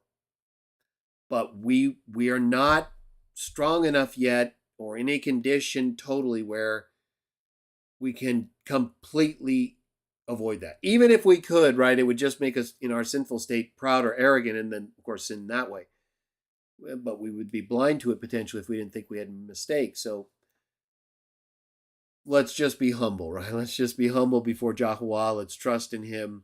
But we are not strong enough yet, or in a condition totally where we can completely avoid that. Even if we could, right, it would just make us in our sinful state proud or arrogant, and then of course sin that way. But we would be blind to it potentially if we didn't think we had mistakes. So let's just be humble, right? Let's just be humble before Jaho. Let's trust in him.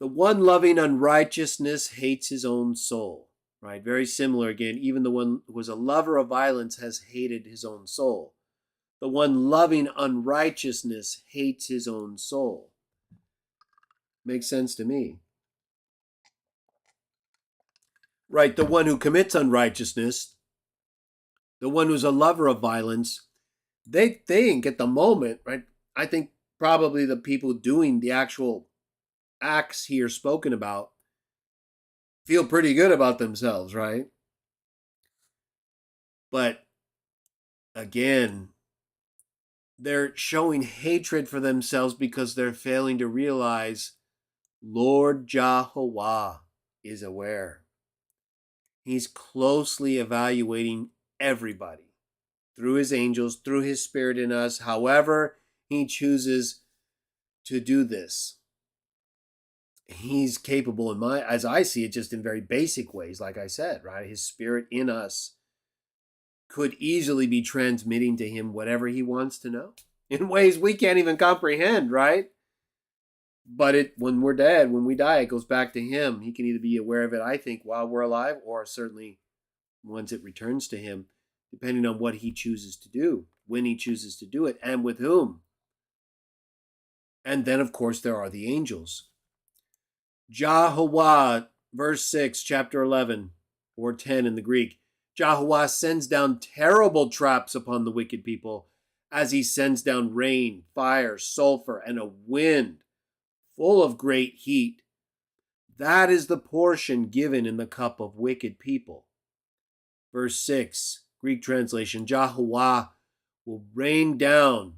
The one loving unrighteousness hates his own soul, right? Very similar again. Even the one who was a lover of violence has hated his own soul. The one loving unrighteousness hates his own soul. Makes sense to me. Right, the one who commits unrighteousness, the one who's a lover of violence, they think at the moment, right? I think probably the people doing the actual acts here spoken about feel pretty good about themselves, right? But again, they're showing hatred for themselves because they're failing to realize Lord Jaho is aware. He's closely evaluating everybody through his angels, through his spirit in us, however he chooses to do this. He's capable as I see it, just in very basic ways, like I said, right? His spirit in us could easily be transmitting to him whatever he wants to know in ways we can't even comprehend, right? But when we're dead, when we die, it goes back to him. He can either be aware of it, I think, while we're alive, or certainly once it returns to him, depending on what he chooses to do, when he chooses to do it, and with whom. And then, of course, there are the angels. Jaho, verse 6, chapter 11, or 10 in the Greek. Jaho sends down terrible traps upon the wicked people, as he sends down rain, fire, sulfur, and a wind full of great heat. That is the portion given in the cup of wicked people. Verse 6, Greek translation, Jaho will rain down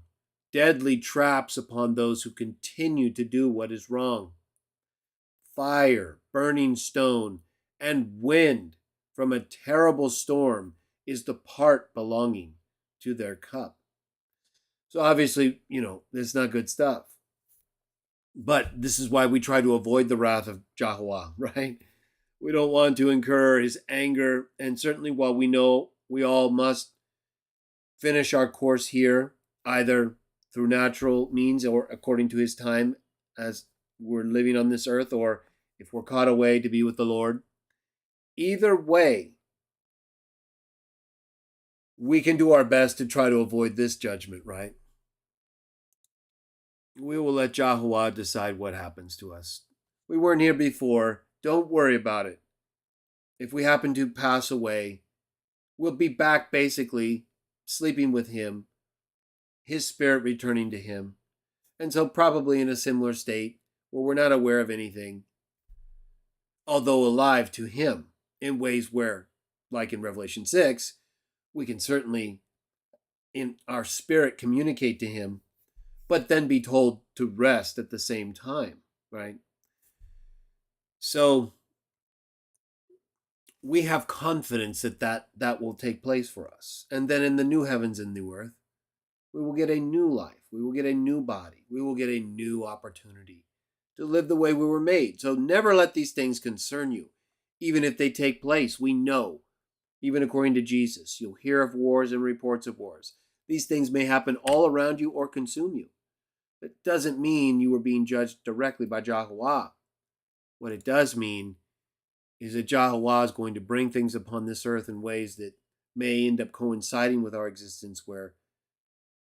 deadly traps upon those who continue to do what is wrong. Fire, burning stone, and wind from a terrible storm is the part belonging to their cup. So obviously, this is not good stuff. But this is why we try to avoid the wrath of Jaho, right? We don't want to incur his anger. And certainly while we know we all must finish our course here, either through natural means or according to his time as we're living on this earth, or if we're caught away to be with the Lord. Either way, we can do our best to try to avoid this judgment, right? We will let Jaho decide what happens to us. We weren't here before. Don't worry about it. If we happen to pass away, we'll be back basically sleeping with him, his spirit returning to him, and so probably in a similar state where we're not aware of anything, although alive to him in ways where, like in Revelation 6, we can certainly in our spirit communicate to him, but then be told to rest at the same time, right? So we have confidence that will take place for us. And then in the new heavens and new earth, we will get a new life. We will get a new body. We will get a new opportunity to live the way we were made. So never let these things concern you. Even if they take place, we know, even according to Jesus, you'll hear of wars and reports of wars. These things may happen all around you or consume you. It doesn't mean you are being judged directly by Jaho. What it does mean is that Jaho is going to bring things upon this earth in ways that may end up coinciding with our existence where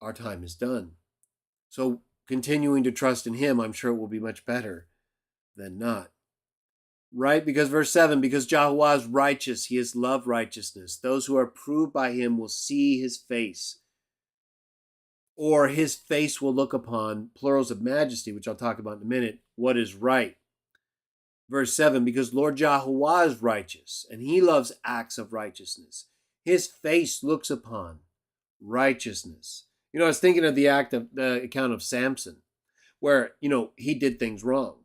our time is done. So continuing to trust in him, I'm sure it will be much better than not. Right? Because verse 7, because Jaho is righteous, he has loved righteousness. Those who are proved by him will see his face. Or his face will look upon, plurals of majesty, which I'll talk about in a minute, what is right. Verse 7, because Lord Jaho is righteous, and he loves acts of righteousness. His face looks upon righteousness. I was thinking of the account of Samson, where, he did things wrong.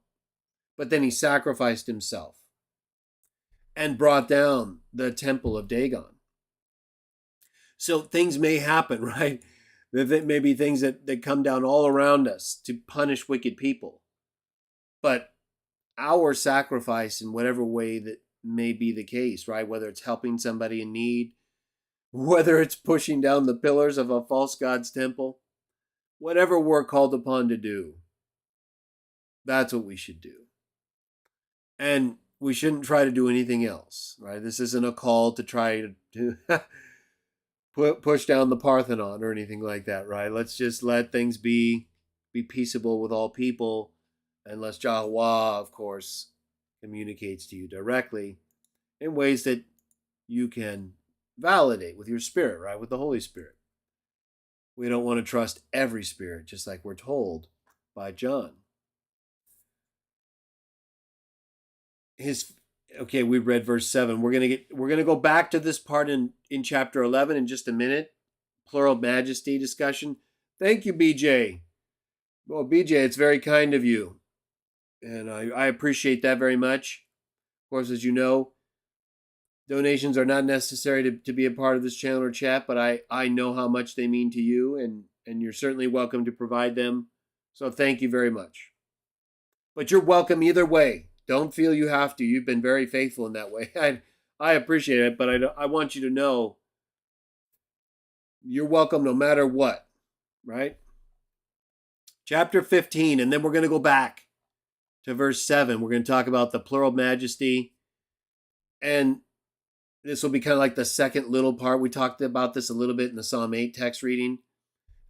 But then he sacrificed himself and brought down the temple of Dagon. So things may happen, right? There may be things that come down all around us to punish wicked people. But our sacrifice in whatever way that may be the case, right? Whether it's helping somebody in need, whether it's pushing down the pillars of a false god's temple, whatever we're called upon to do, that's what we should do. And we shouldn't try to do anything else, right? This isn't a call to try to push down the Parthenon or anything like that, right? Let's just let things be peaceable with all people, unless Jaho, of course, communicates to you directly in ways that you can validate with your spirit, right? With the Holy Spirit. We don't want to trust every spirit, just like we're told by John. We read verse 7. We're gonna go back to this part in chapter 11 in just a minute. Plural majesty discussion. Thank you, BJ. Well, BJ, it's very kind of you, and I appreciate that very much. Of course, as you know, donations are not necessary to be a part of this channel or chat, but I know how much they mean to you, and you're certainly welcome to provide them. So thank you very much. But you're welcome either way. Don't feel you have to. You've been very faithful in that way. I appreciate it, but I want you to know you're welcome no matter what, right? Chapter 15, and then we're going to go back to verse 7. We're going to talk about the plural majesty, and this will be kind of like the second little part. We talked about this a little bit in the Psalm 8 text reading,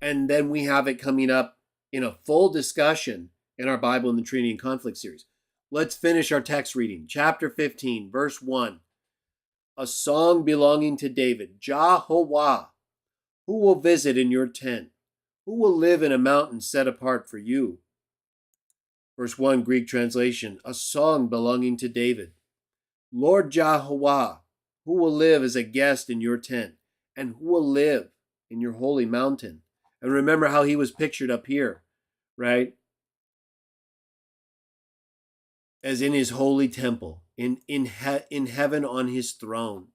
and then we have it coming up in a full discussion in our Bible in the Trinity and Conflict series. Let's finish our text reading. Chapter 15, verse 1. A song belonging to David. Jaho, who will visit in your tent? Who will live in a mountain set apart for you? Verse 1, Greek translation. A song belonging to David. Lord Jaho, who will live as a guest in your tent? And who will live in your holy mountain? And remember how he was pictured up here, right? As in his holy temple, in heaven on his throne.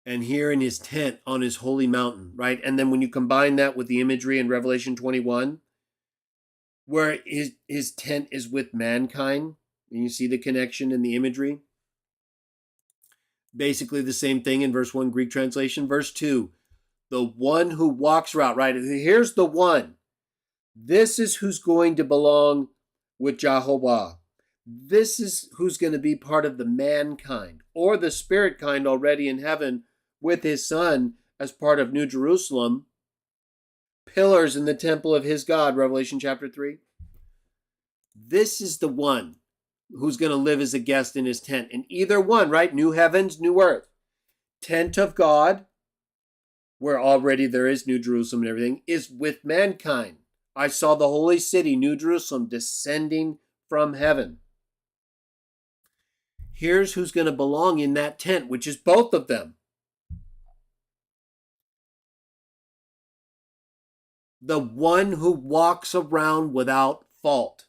And here in his tent on his holy mountain, right? And then when you combine that with the imagery in Revelation 21, where his tent is with mankind, and you see the connection in the imagery. Basically the same thing in verse 1, Greek translation. Verse 2, the one who walks around, right? Here's the one. This is who's going to belong with Jaho. This is who's going to be part of the mankind or the spirit kind already in heaven with his son as part of New Jerusalem, pillars in the temple of his God, Revelation chapter 3. This is the one who's going to live as a guest in his tent. And either one, right? New heavens, new earth. Tent of God, where already there is New Jerusalem and everything, is with mankind. I saw the holy city, New Jerusalem, descending from heaven. Here's who's going to belong in that tent, which is both of them. The one who walks around without fault.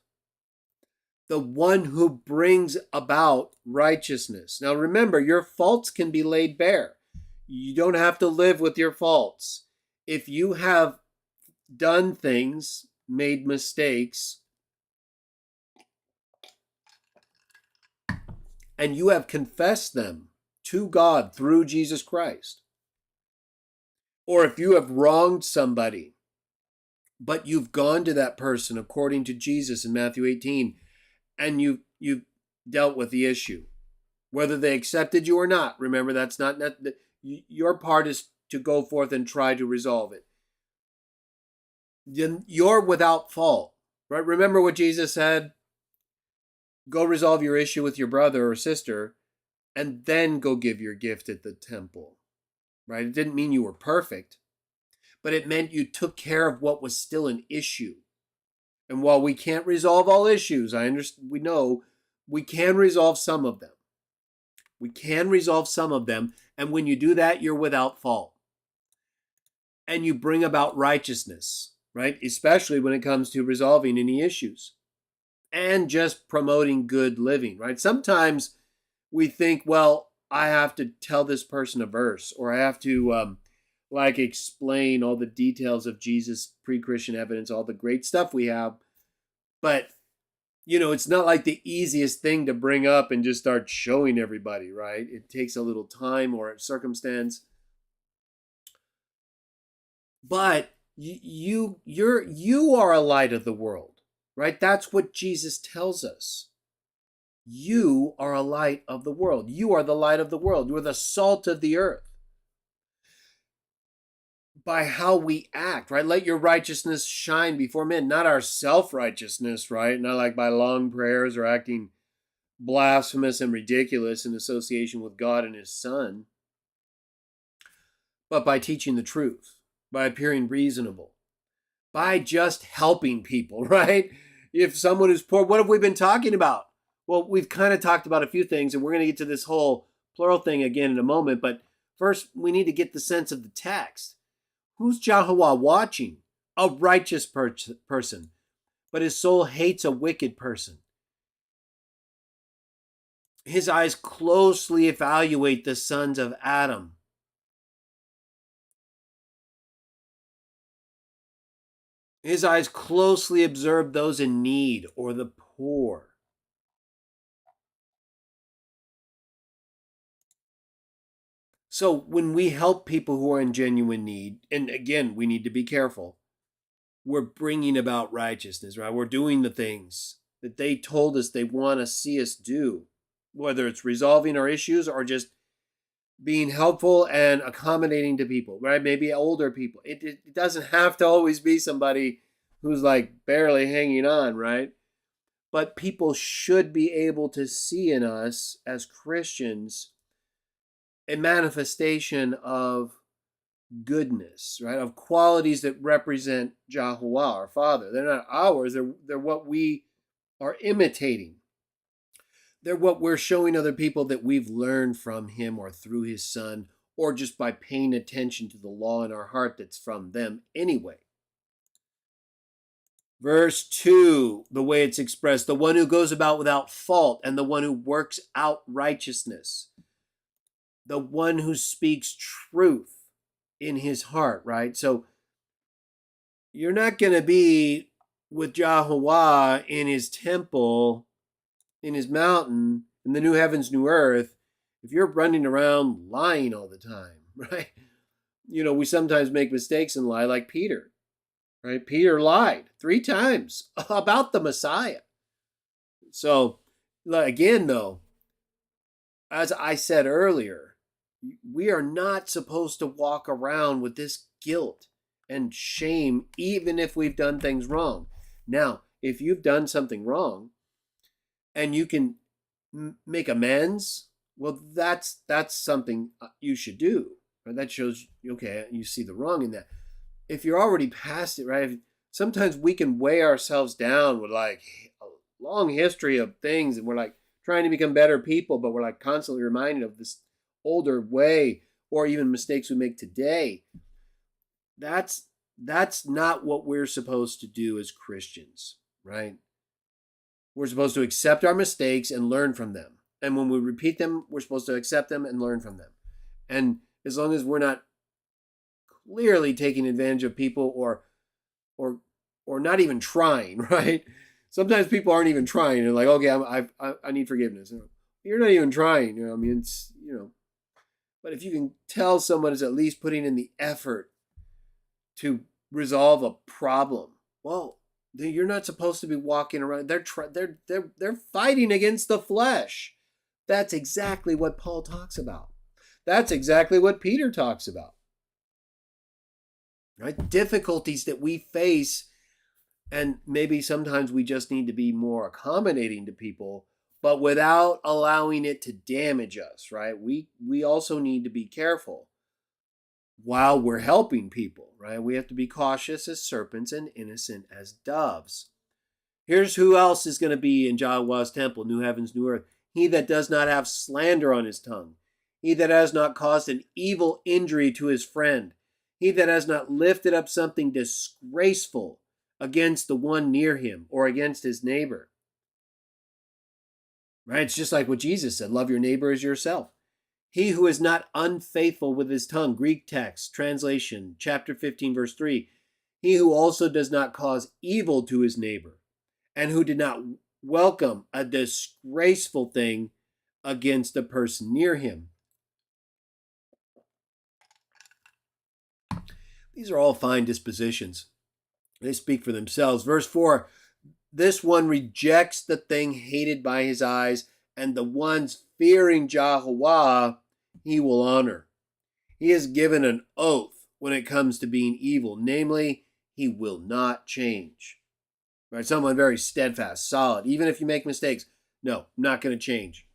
The one who brings about righteousness. Now remember, your faults can be laid bare. You don't have to live with your faults. If you have done things, made mistakes, and you have confessed them to God through Jesus Christ, Or if you have wronged somebody, but you've gone to that person according to Jesus in Matthew 18, and you've dealt with the issue, whether they accepted you or not. Remember, that's not your part is to go forth and try to resolve it. Then you're without fault, right? Remember what Jesus said? Go resolve your issue with your brother or sister, and then go give your gift at the temple, right? It didn't mean you were perfect, but it meant you took care of what was still an issue. And while we can't resolve all issues, we know we can resolve some of them. We can resolve some of them, and when you do that, you're without fault. And you bring about righteousness, right? Especially when it comes to resolving any issues and just promoting good living, right? Sometimes we think, well, I have to tell this person a verse, or I have to explain all the details of Jesus' pre-Christian evidence, all the great stuff we have. But, it's not like the easiest thing to bring up and just start showing everybody, right? It takes a little time or circumstance. But you are a light of the world, right? That's what Jesus tells us. You are a light of the world. You are the light of the world. You are the salt of the earth. By how we act, right? Let your righteousness shine before men, not our self-righteousness, right? Not like by long prayers or acting blasphemous and ridiculous in association with God and his Son, but by teaching the truth, by appearing reasonable, by just helping people, right? If someone is poor, what have we been talking about? Well, we've kind of talked about a few things, and we're going to get to this whole plural thing again in a moment, but first we need to get the sense of the text. Who's Jaho watching? A righteous person, but his soul hates a wicked person. His eyes closely evaluate the sons of Adam. His eyes closely observe those in need or the poor. So when we help people who are in genuine need, and again, we need to be careful, we're bringing about righteousness, right? We're doing the things that they told us they want to see us do, whether it's resolving our issues or just being helpful and accommodating to people, right? Maybe older people. It doesn't have to always be somebody who's like barely hanging on, right? But people should be able to see in us as Christians a manifestation of goodness, right? Of qualities that represent Jaho, our Father. They're not ours. They're what we are imitating. They're what we're showing other people that we've learned from him or through his Son, or just by paying attention to the law in our heart that's from them anyway. Verse 2, the way it's expressed, the one who goes about without fault and the one who works out righteousness. The one who speaks truth in his heart, right? So you're not going to be with Jaho in his temple, in his mountain, in the new heavens, new earth, if you're running around lying all the time, right? We sometimes make mistakes and lie, like Peter, right? Peter lied 3 times about the Messiah. So again, though, as I said earlier, we are not supposed to walk around with this guilt and shame, even if we've done things wrong. Now, if you've done something wrong and you can make amends, well, that's something you should do. Right? That shows, okay, you see the wrong in that. If you're already past it, right? Sometimes we can weigh ourselves down with like a long history of things, and we're like trying to become better people, but we're like constantly reminded of this older way, or even mistakes we make today. That's not what we're supposed to do as Christians, right? We're supposed to accept our mistakes and learn from them. And when we repeat them, we're supposed to accept them and learn from them. And as long as we're not clearly taking advantage of people or not even trying, right? Sometimes people aren't even trying. They're like, okay, I need forgiveness. You're not even trying. I mean, it's. But if you can tell someone is at least putting in the effort to resolve a problem. Well, you're not supposed to be walking around. They're fighting against the flesh. That's exactly what Paul talks about. That's exactly what Peter talks about. Right? Difficulties that we face, and maybe sometimes we just need to be more accommodating to people, but without allowing it to damage us, right? We also need to be careful while we're helping people, right? We have to be cautious as serpents and innocent as doves. Here's who else is going to be in Jaho's temple, new heavens, new earth. He that does not have slander on his tongue. He that has not caused an evil injury to his friend. He that has not lifted up something disgraceful against the one near him or against his neighbor. Right? It's just like what Jesus said, love your neighbor as yourself. He who is not unfaithful with his tongue, Greek text, translation, chapter 15, verse 3. He who also does not cause evil to his neighbor, and who did not welcome a disgraceful thing against a person near him. These are all fine dispositions. They speak for themselves. Verse 4, this one rejects the thing hated by his eyes, and the ones fearing Jaho he will honor. He has given an oath when it comes to being evil, namely, he will not change. Right? Someone very steadfast, solid. Even if you make mistakes, no, not going to change.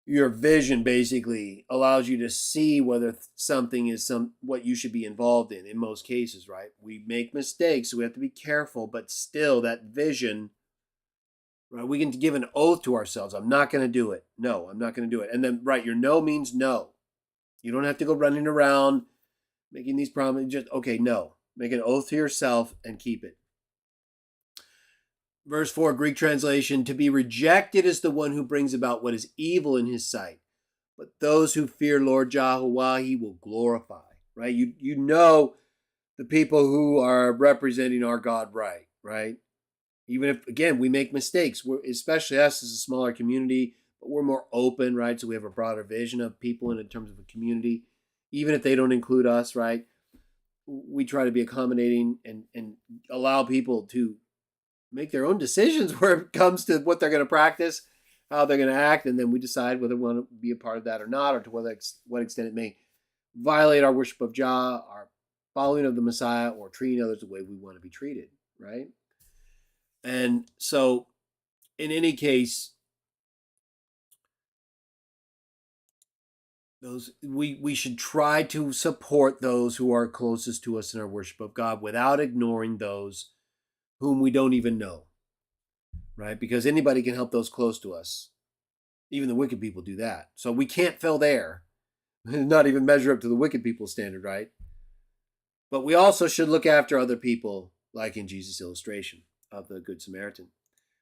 Your vision basically allows you to see whether something is what you should be involved in most cases, right? We make mistakes, so we have to be careful, but still that vision, right? We can give an oath to ourselves. I'm not going to do it. No, I'm not going to do it. And then, right, your no means no. You don't have to go running around making these promises. Just, okay, no. Make an oath to yourself and keep it. Verse 4, Greek translation, to be rejected is the one who brings about what is evil in his sight. But those who fear Lord Jaho, he will glorify, right? You know the people who are representing our God right? Even if, again, we make mistakes, especially us as a smaller community, but we're more open, right? So we have a broader vision of people in terms of a community, even if they don't include us, right? We try to be accommodating and allow people to make their own decisions where it comes to what they're going to practice, how they're going to act, and then we decide whether we want to be a part of that or not, or to what extent it may violate our worship of Jah, our following of the Messiah, or treating others the way we want to be treated, right? And so, in any case, we should try to support those who are closest to us in our worship of God without ignoring those whom we don't even know, right? Because anybody can help those close to us. Even the wicked people do that. So we can't fail there, not even measure up to the wicked people's standard, right? But we also should look after other people, like in Jesus' illustration of the Good Samaritan.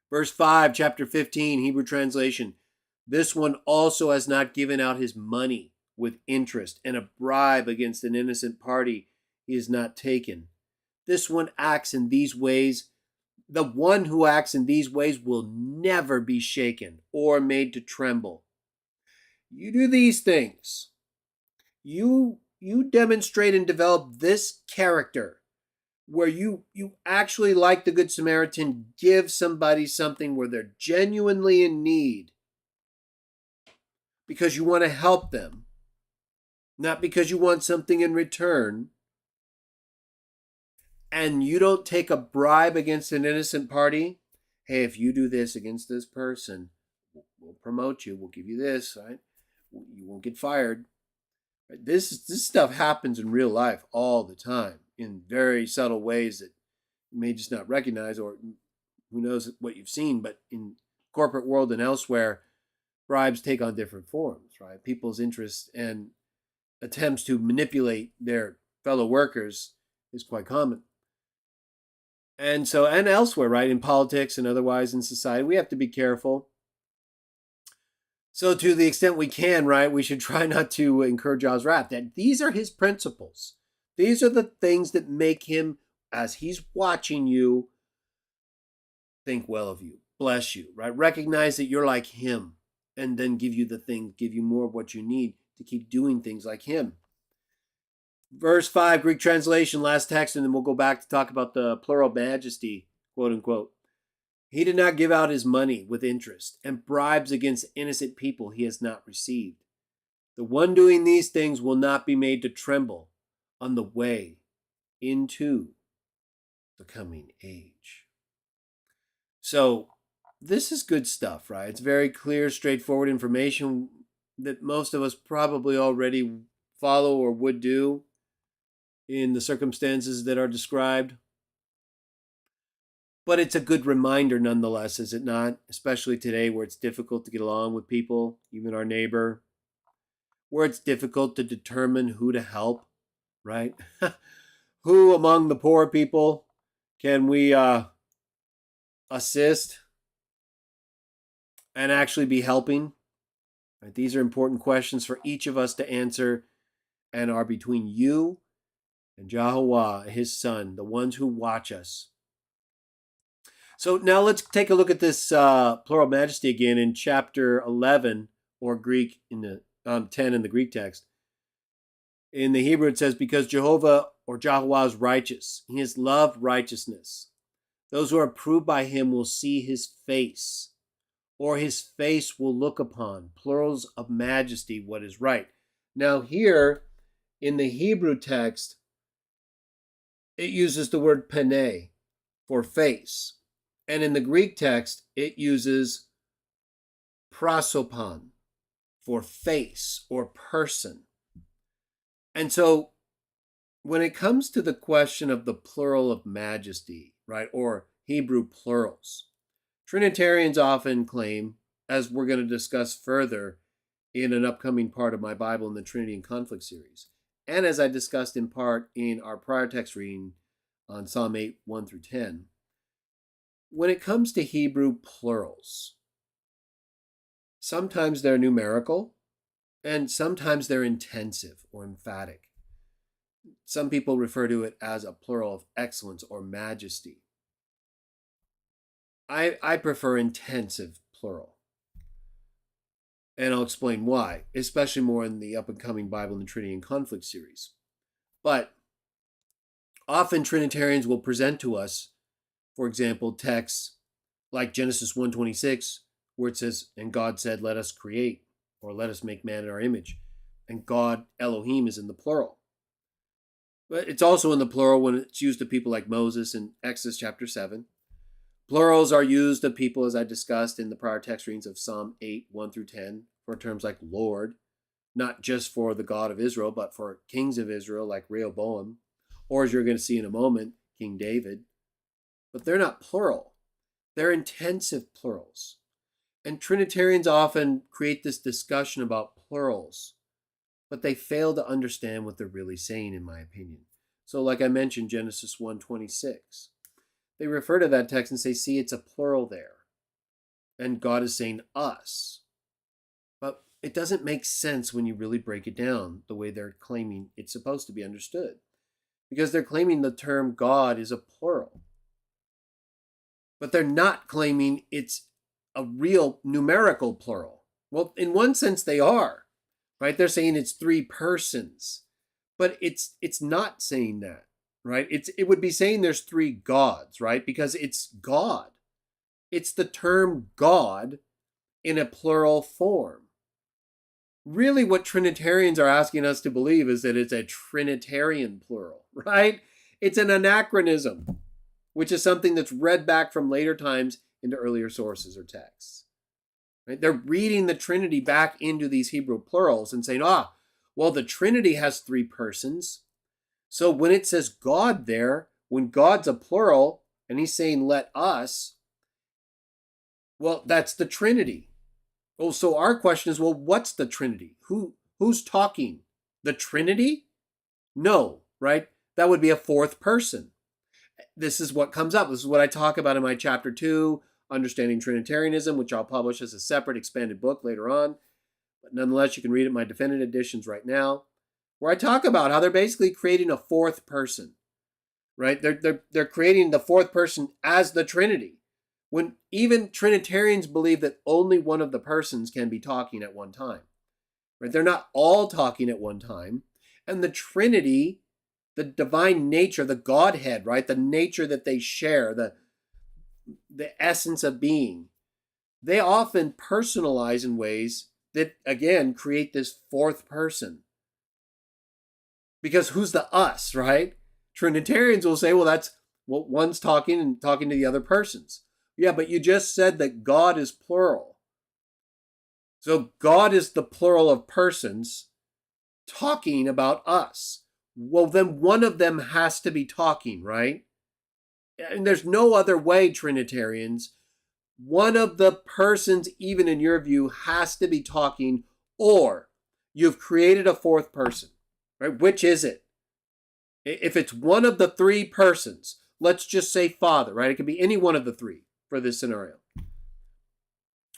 Verse 5, chapter 15, Hebrew translation. This one also has not given out his money with interest, and a bribe against an innocent party he has not taken. This one acts in these ways. The one who acts in these ways will never be shaken or made to tremble. You do these things. You demonstrate and develop this character where you actually, like the Good Samaritan, give somebody something where they're genuinely in need because you want to help them, not because you want something in return. And you don't take a bribe against an innocent party. Hey, if you do this against this person, we'll promote you. We'll give you this, right? You won't get fired. Right? This stuff happens in real life all the time in very subtle ways that you may just not recognize, or who knows what you've seen. But in corporate world and elsewhere, bribes take on different forms, right? People's interests and attempts to manipulate their fellow workers is quite common. And so, and elsewhere, right, in politics and otherwise in society, we have to be careful. So to the extent we can, right, we should try not to incur Jah's wrath. That these are his principles. These are the things that make him, as he's watching you, think well of you, bless you, right? Recognize that you're like him, and then give you the thing, give you more of what you need to keep doing things like him. Verse 5, Greek translation, last text, and then we'll go back to talk about the plural majesty, quote unquote. He did not give out his money with interest, and bribes against innocent people he has not received. The one doing these things will not be made to tremble on the way into the coming age. So, this is good stuff, right? It's very clear, straightforward information that most of us probably already follow or would do in the circumstances that are described. But it's a good reminder nonetheless, is it not? Especially today where it's difficult to get along with people, even our neighbor, where it's difficult to determine who to help, right? Who among the poor people can we assist and actually be helping? Right? These are important questions for each of us to answer and are between you and Jaho, his son, the ones who watch us. So now let's take a look at this plural majesty again in chapter 11, or Greek in the 10 in the Greek text. In the Hebrew it says, because Jehovah or Jaho is righteous. He has loved righteousness. Those who are approved by him will see his face, or his face will look upon. Plurals of majesty, what is right. Now here in the Hebrew text, it uses the word pene for face. And in the Greek text, it uses prosopon for face or person. And so when it comes to the question of the plural of majesty, right, or Hebrew plurals, Trinitarians often claim, as we're going to discuss further in an upcoming part of my Bible in the Trinity and Conflict series, and as I discussed in part in our prior text reading on Psalm 8, 1 through 10, when it comes to Hebrew plurals, sometimes they're numerical and sometimes they're intensive or emphatic. Some people refer to it as a plural of excellence or majesty. I prefer intensive plural. And I'll explain why, especially more in the up-and-coming Bible and the Trinity and Conflict series. But often Trinitarians will present to us, for example, texts like Genesis 1:26, where it says, and God said, let us create, or let us make man in our image. And God, Elohim, is in the plural. But it's also in the plural when it's used of people like Moses in Exodus chapter 7. Plurals are used of people, as I discussed in the prior text readings of Psalm 8, 1 through 10, for terms like Lord, not just for the God of Israel, but for kings of Israel like Rehoboam, or as you're going to see in a moment, King David. But they're not plural. They're intensive plurals. And Trinitarians often create this discussion about plurals, but they fail to understand what they're really saying, in my opinion. So like I mentioned, Genesis 1:26. They refer to that text and say, see, it's a plural there. And God is saying us. But it doesn't make sense when you really break it down the way they're claiming it's supposed to be understood. Because they're claiming the term God is a plural. But they're not claiming it's a real numerical plural. Well, in one sense they are, right? They're saying it's three persons. But it's not saying that. Right? It would be saying there's three gods, right? Because it's God. It's the term God in a plural form. Really what Trinitarians are asking us to believe is that it's a Trinitarian plural, right? It's an anachronism, which is something that's read back from later times into earlier sources or texts. Right? They're reading the Trinity back into these Hebrew plurals and saying, well, the Trinity has three persons. So when it says God there, when God's a plural, and he's saying let us, well, that's the Trinity. Oh, so our question is, well, what's the Trinity? Who's talking? The Trinity? No, right? That would be a fourth person. This is what comes up. This is what I talk about in my chapter 2, Understanding Trinitarianism, which I'll publish as a separate expanded book later on. But nonetheless, you can read it in my defended editions right now, where I talk about how they're basically creating a fourth person, right? They're creating the fourth person as the Trinity, when even Trinitarians believe that only one of the persons can be talking at one time, right? They're not all talking at one time, And the Trinity, the divine nature, the Godhead, right? The nature that they share, the essence of being, they often personalize in ways that, again, create this fourth person. Because who's the us, right? Trinitarians will say, well, that's well, one's talking and talking to the other persons. Yeah, but you just said that God is plural. So God is the plural of persons talking about us. Well, then one of them has to be talking, right? And there's no other way, Trinitarians. One of the persons, even in your view, has to be talking, or you've created a fourth person, right? Which is it? If it's one of the three persons, let's just say Father, right? It could be any one of the three for this scenario.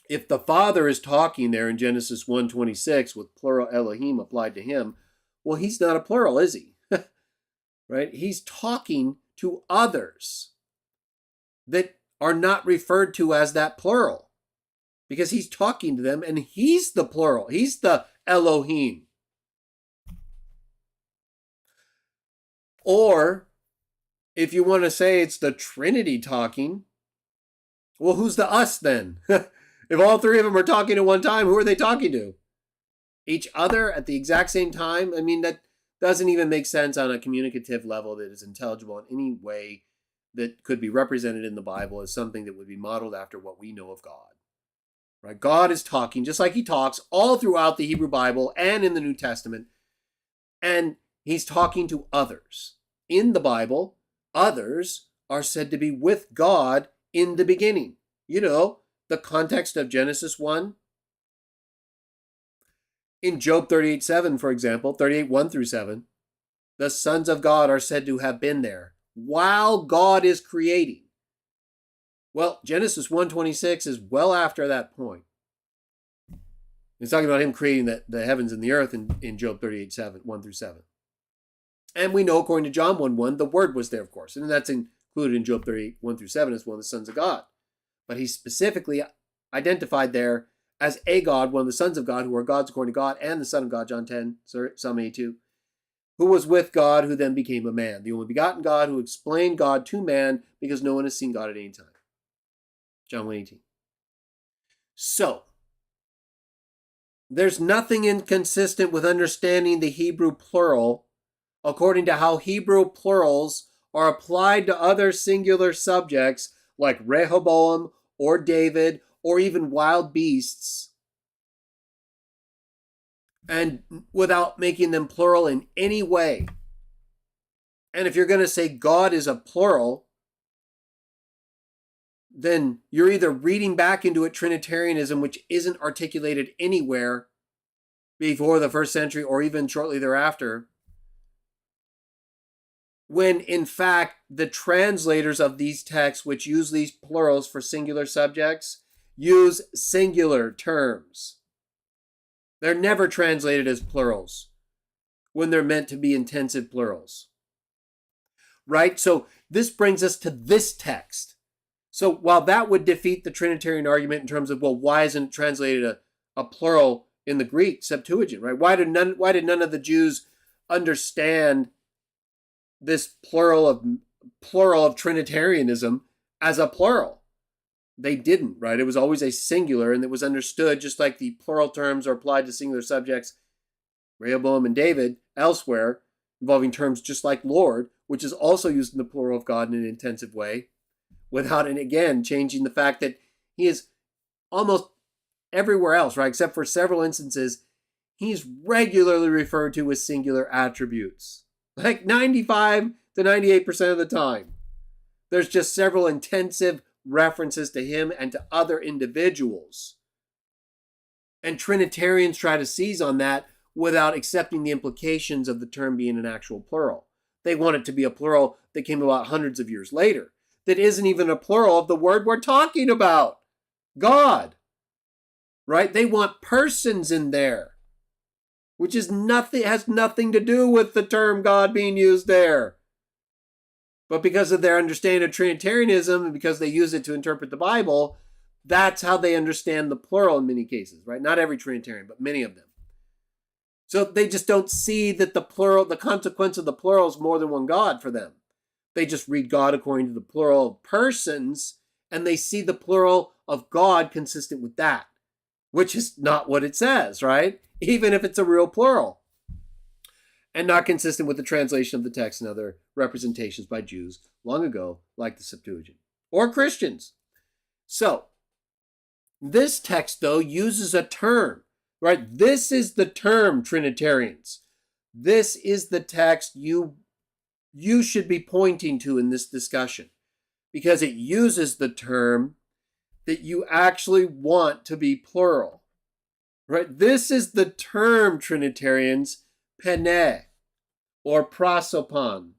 If the Father is talking there in Genesis 1:26 with plural Elohim applied to him, well, he's not a plural, is he? Right? He's talking to others that are not referred to as that plural because he's talking to them and he's the plural. He's the Elohim. Or if you want to say it's the Trinity talking, well, who's the us then? If all three of them are talking at one time, who are they talking to? Each other at the exact same time? I mean, that doesn't even make sense on a communicative level that is intelligible in any way that could be represented in the Bible as something that would be modeled after what we know of God. Right? God is talking just like he talks all throughout the Hebrew Bible and in the New Testament. And he's talking to others. In the Bible, others are said to be with God in the beginning. You know, the context of Genesis 1. In Job 38:7, for example, 38:1 through 7, the sons of God are said to have been there while God is creating. Well, Genesis 1:26 is well after that point. It's talking about him creating the heavens and the earth in Job 38:7, 1 through 7. And we know, according to John 1:1, the Word was there, of course. And that's included in Job 38:1 through 7 as one of the sons of God. But he's specifically identified there as a God, one of the sons of God, who are gods according to God, and the Son of God, John 10, Psalm 82, who was with God, who then became a man. The only begotten God who explained God to man because no one has seen God at any time. John 1:18. So, there's nothing inconsistent with understanding the Hebrew plural according to how Hebrew plurals are applied to other singular subjects like Rehoboam or David or even wild beasts, and without making them plural in any way. And if you're going to say God is a plural, then you're either reading back into it Trinitarianism, which isn't articulated anywhere before the first century or even shortly thereafter, when in fact the translators of these texts, which use these plurals for singular subjects, use singular terms. They're never translated as plurals when they're meant to be intensive plurals. Right? So this brings us to this text. So while that would defeat the Trinitarian argument in terms of, well, why isn't it translated a plural in the Greek Septuagint, right? Why did none of the Jews understand this plural of Trinitarianism as a plural? They didn't, right? It was always a singular, and it was understood just like the plural terms are applied to singular subjects, Rehoboam and David, elsewhere, involving terms just like Lord, which is also used in the plural of God in an intensive way, without, and again, changing the fact that he is almost everywhere else, right, except for several instances, he's regularly referred to as singular attributes. Like 95 to 98% of the time. There's just several intensive references to him and to other individuals. And Trinitarians try to seize on that without accepting the implications of the term being an actual plural. They want it to be a plural that came about hundreds of years later, that isn't even a plural of the word we're talking about, God. Right? They want persons in there, which has nothing to do with the term God being used there. But because of their understanding of Trinitarianism and because they use it to interpret the Bible, that's how they understand the plural in many cases, right? Not every Trinitarian, but many of them. So they just don't see that the plural, the consequence of the plural is more than one God for them. They just read God according to the plural of persons, and they see the plural of God consistent with that, which is not what it says, right? Even if it's a real plural. And not consistent with the translation of the text and other representations by Jews long ago, like the Septuagint, or Christians. So, this text, though, uses a term, right? This is the term, Trinitarians. This is the text you should be pointing to in this discussion, because it uses the term that you actually want to be plural, right? This is the term, Trinitarians, pene, or prosopon,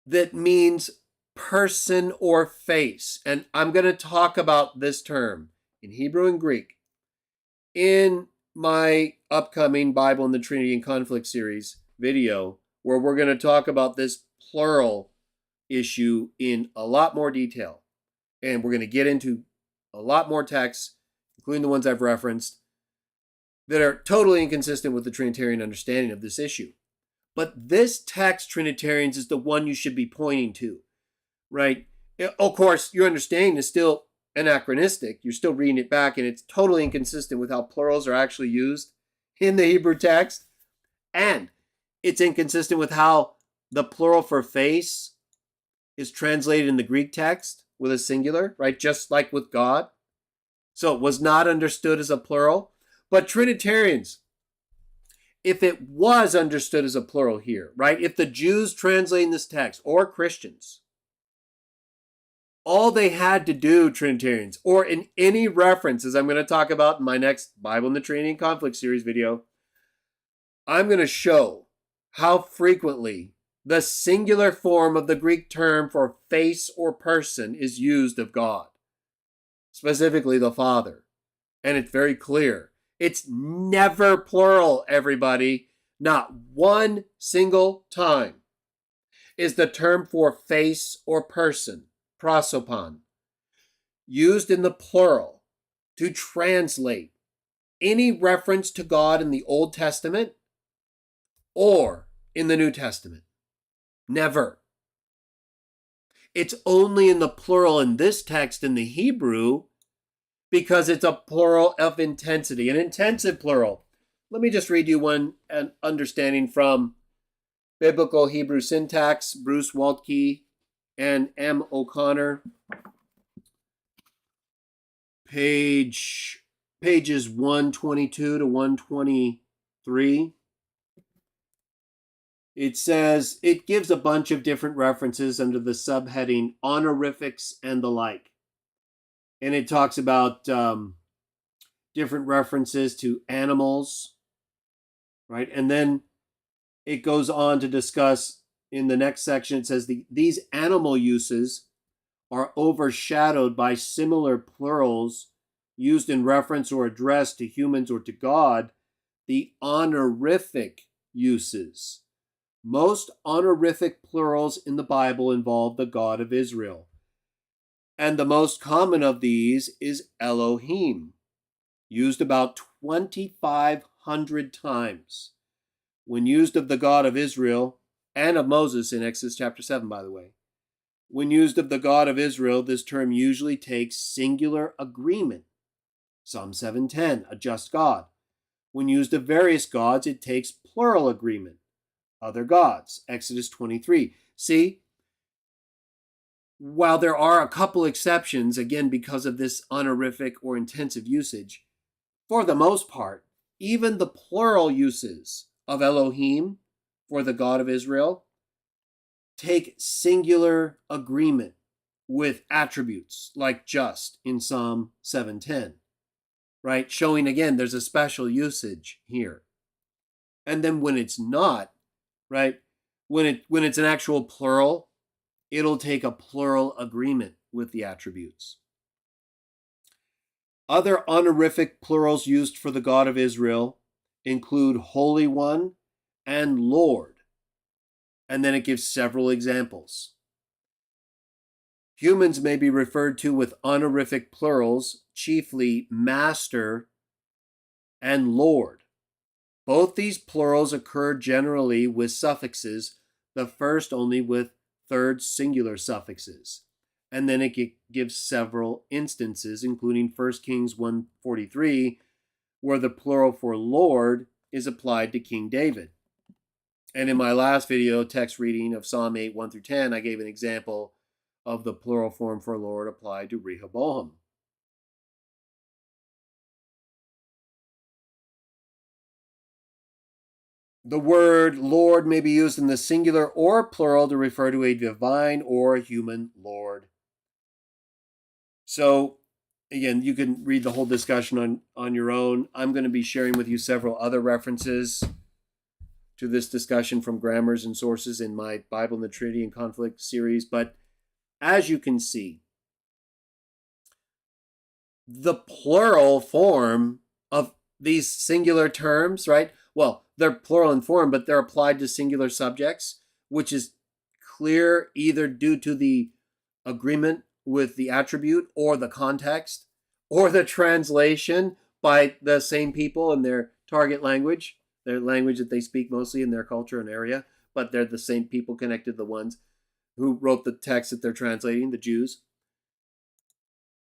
that means person or face. And I'm going to talk about this term in Hebrew and Greek in my upcoming Bible and the Trinity and Conflict series video, where we're going to talk about this plural issue in a lot more detail. And we're going to get into a lot more texts, including the ones I've referenced, that are totally inconsistent with the Trinitarian understanding of this issue. But this text, Trinitarians, is the one you should be pointing to, right? Of course, your understanding is still anachronistic. You're still reading it back, and it's totally inconsistent with how plurals are actually used in the Hebrew text. And it's inconsistent with how the plural for face is translated in the Greek text with a singular, right? Just like with God. So it was not understood as a plural. But Trinitarians, if it was understood as a plural here, right? If the Jews translating this text, or Christians, all they had to do, Trinitarians, or in any reference, as I'm going to talk about in my next Bible and the Trinity and Conflict series video, I'm going to show how frequently the singular form of the Greek term for face or person is used of God, specifically the Father. And it's very clear. It's never plural, everybody. Not one single time is the term for face or person, prosopon, used in the plural to translate any reference to God in the Old Testament or in the New Testament. Never. It's only in the plural in this text in the Hebrew, because it's a plural of intensity, an intensive plural. Let me just read you an understanding from Biblical Hebrew Syntax, Bruce Waltke and M. O'Connor. Pages 122 to 123. It says, it gives a bunch of different references under the subheading honorifics and the like. And it talks about different references to animals, right? And then it goes on to discuss in the next section, it says these animal uses are overshadowed by similar plurals used in reference or address to humans or to God, the honorific uses. Most honorific plurals in the Bible involve the God of Israel. And the most common of these is Elohim, used about 2,500 times. When used of the God of Israel, and of Moses in Exodus chapter 7, by the way, when used of the God of Israel, this term usually takes singular agreement. Psalm 7:10, a just God. When used of various gods, it takes plural agreement. Other gods, Exodus 23. See, while there are a couple exceptions, again, because of this honorific or intensive usage, for the most part, even the plural uses of Elohim for the God of Israel take singular agreement with attributes like just in Psalm 7:10, right? Showing again there's a special usage here. And then when it's not, right, when it's an actual plural, it'll take a plural agreement with the attributes. Other honorific plurals used for the God of Israel include Holy One and Lord. And then it gives several examples. Humans may be referred to with honorific plurals, chiefly Master and Lord. Both these plurals occur generally with suffixes, the first only with third singular suffixes. And then it gives several instances, including 1 Kings 1:43, where the plural for Lord is applied to King David. And in my last video, text reading of Psalm 8, 1 through 10, I gave an example of the plural form for Lord applied to Rehoboam. The word Lord may be used in the singular or plural to refer to a divine or human Lord. So, again, you can read the whole discussion on your own. I'm going to be sharing with you several other references to this discussion from grammars and sources in my Bible and the Trinity and Conflict series. But as you can see, the plural form of these singular terms, right? Well, they're plural in form, but they're applied to singular subjects, which is clear either due to the agreement with the attribute or the context or the translation by the same people in their target language, their language that they speak mostly in their culture and area, but they're the same people connected to the ones who wrote the text that they're translating, the Jews.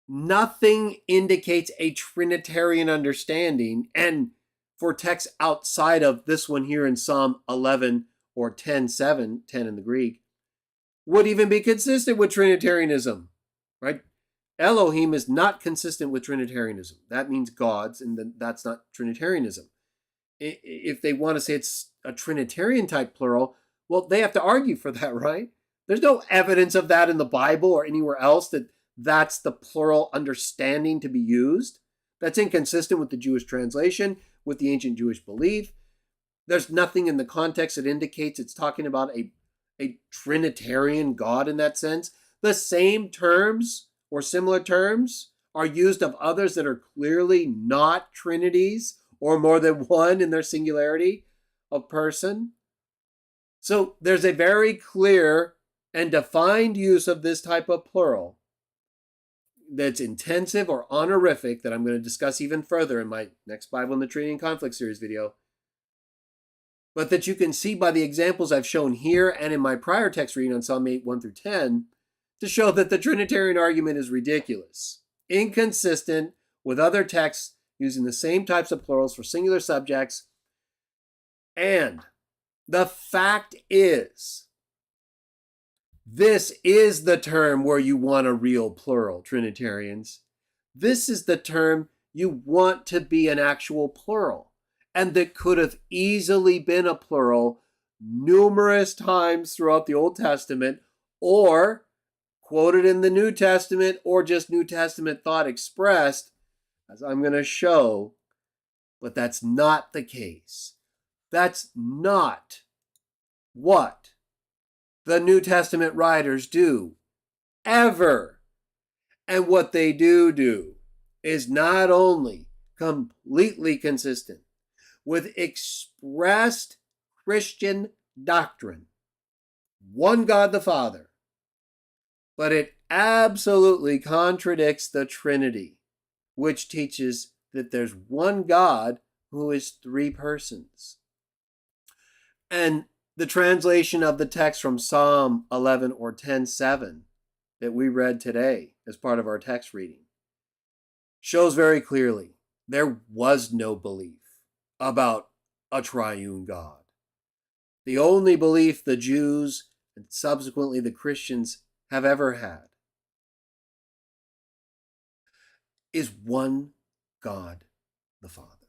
Nothing indicates a Trinitarian understanding, and for texts outside of this one here in Psalm 11 or 10:7, 10 in the Greek, would even be consistent with Trinitarianism, right? Elohim is not consistent with Trinitarianism. That means gods, and that's not Trinitarianism. If they want to say it's a Trinitarian type plural, well, they have to argue for that, right? There's no evidence of that in the Bible or anywhere else that that's the plural understanding to be used. That's inconsistent with the Jewish translation, with the ancient Jewish belief. There's nothing in the context that indicates it's talking about a Trinitarian God in that sense. The same terms or similar terms are used of others that are clearly not trinities or more than one in their singularity of person. So there's a very clear and defined use of this type of plural that's intensive or honorific that I'm going to discuss even further in my next Bible and the Trinity and Conflict series video. But that you can see by the examples I've shown here and in my prior text reading on Psalm 8, 1 through 10, to show that the Trinitarian argument is ridiculous, inconsistent with other texts using the same types of plurals for singular subjects. And the fact is, this is the term where you want a real plural, Trinitarians. This is the term you want to be an actual plural, and that could have easily been a plural numerous times throughout the Old Testament, or quoted in the New Testament, or just New Testament thought expressed, as I'm going to show. But that's not the case. That's not what the New Testament writers do, ever. And what they do is not only completely consistent with expressed Christian doctrine, one God the Father, but it absolutely contradicts the Trinity, which teaches that there's one God who is three persons. And the translation of the text from Psalm 11 or 10:7 that we read today as part of our text reading shows very clearly there was no belief about a triune God. The only belief the Jews and subsequently the Christians have ever had is one God the Father.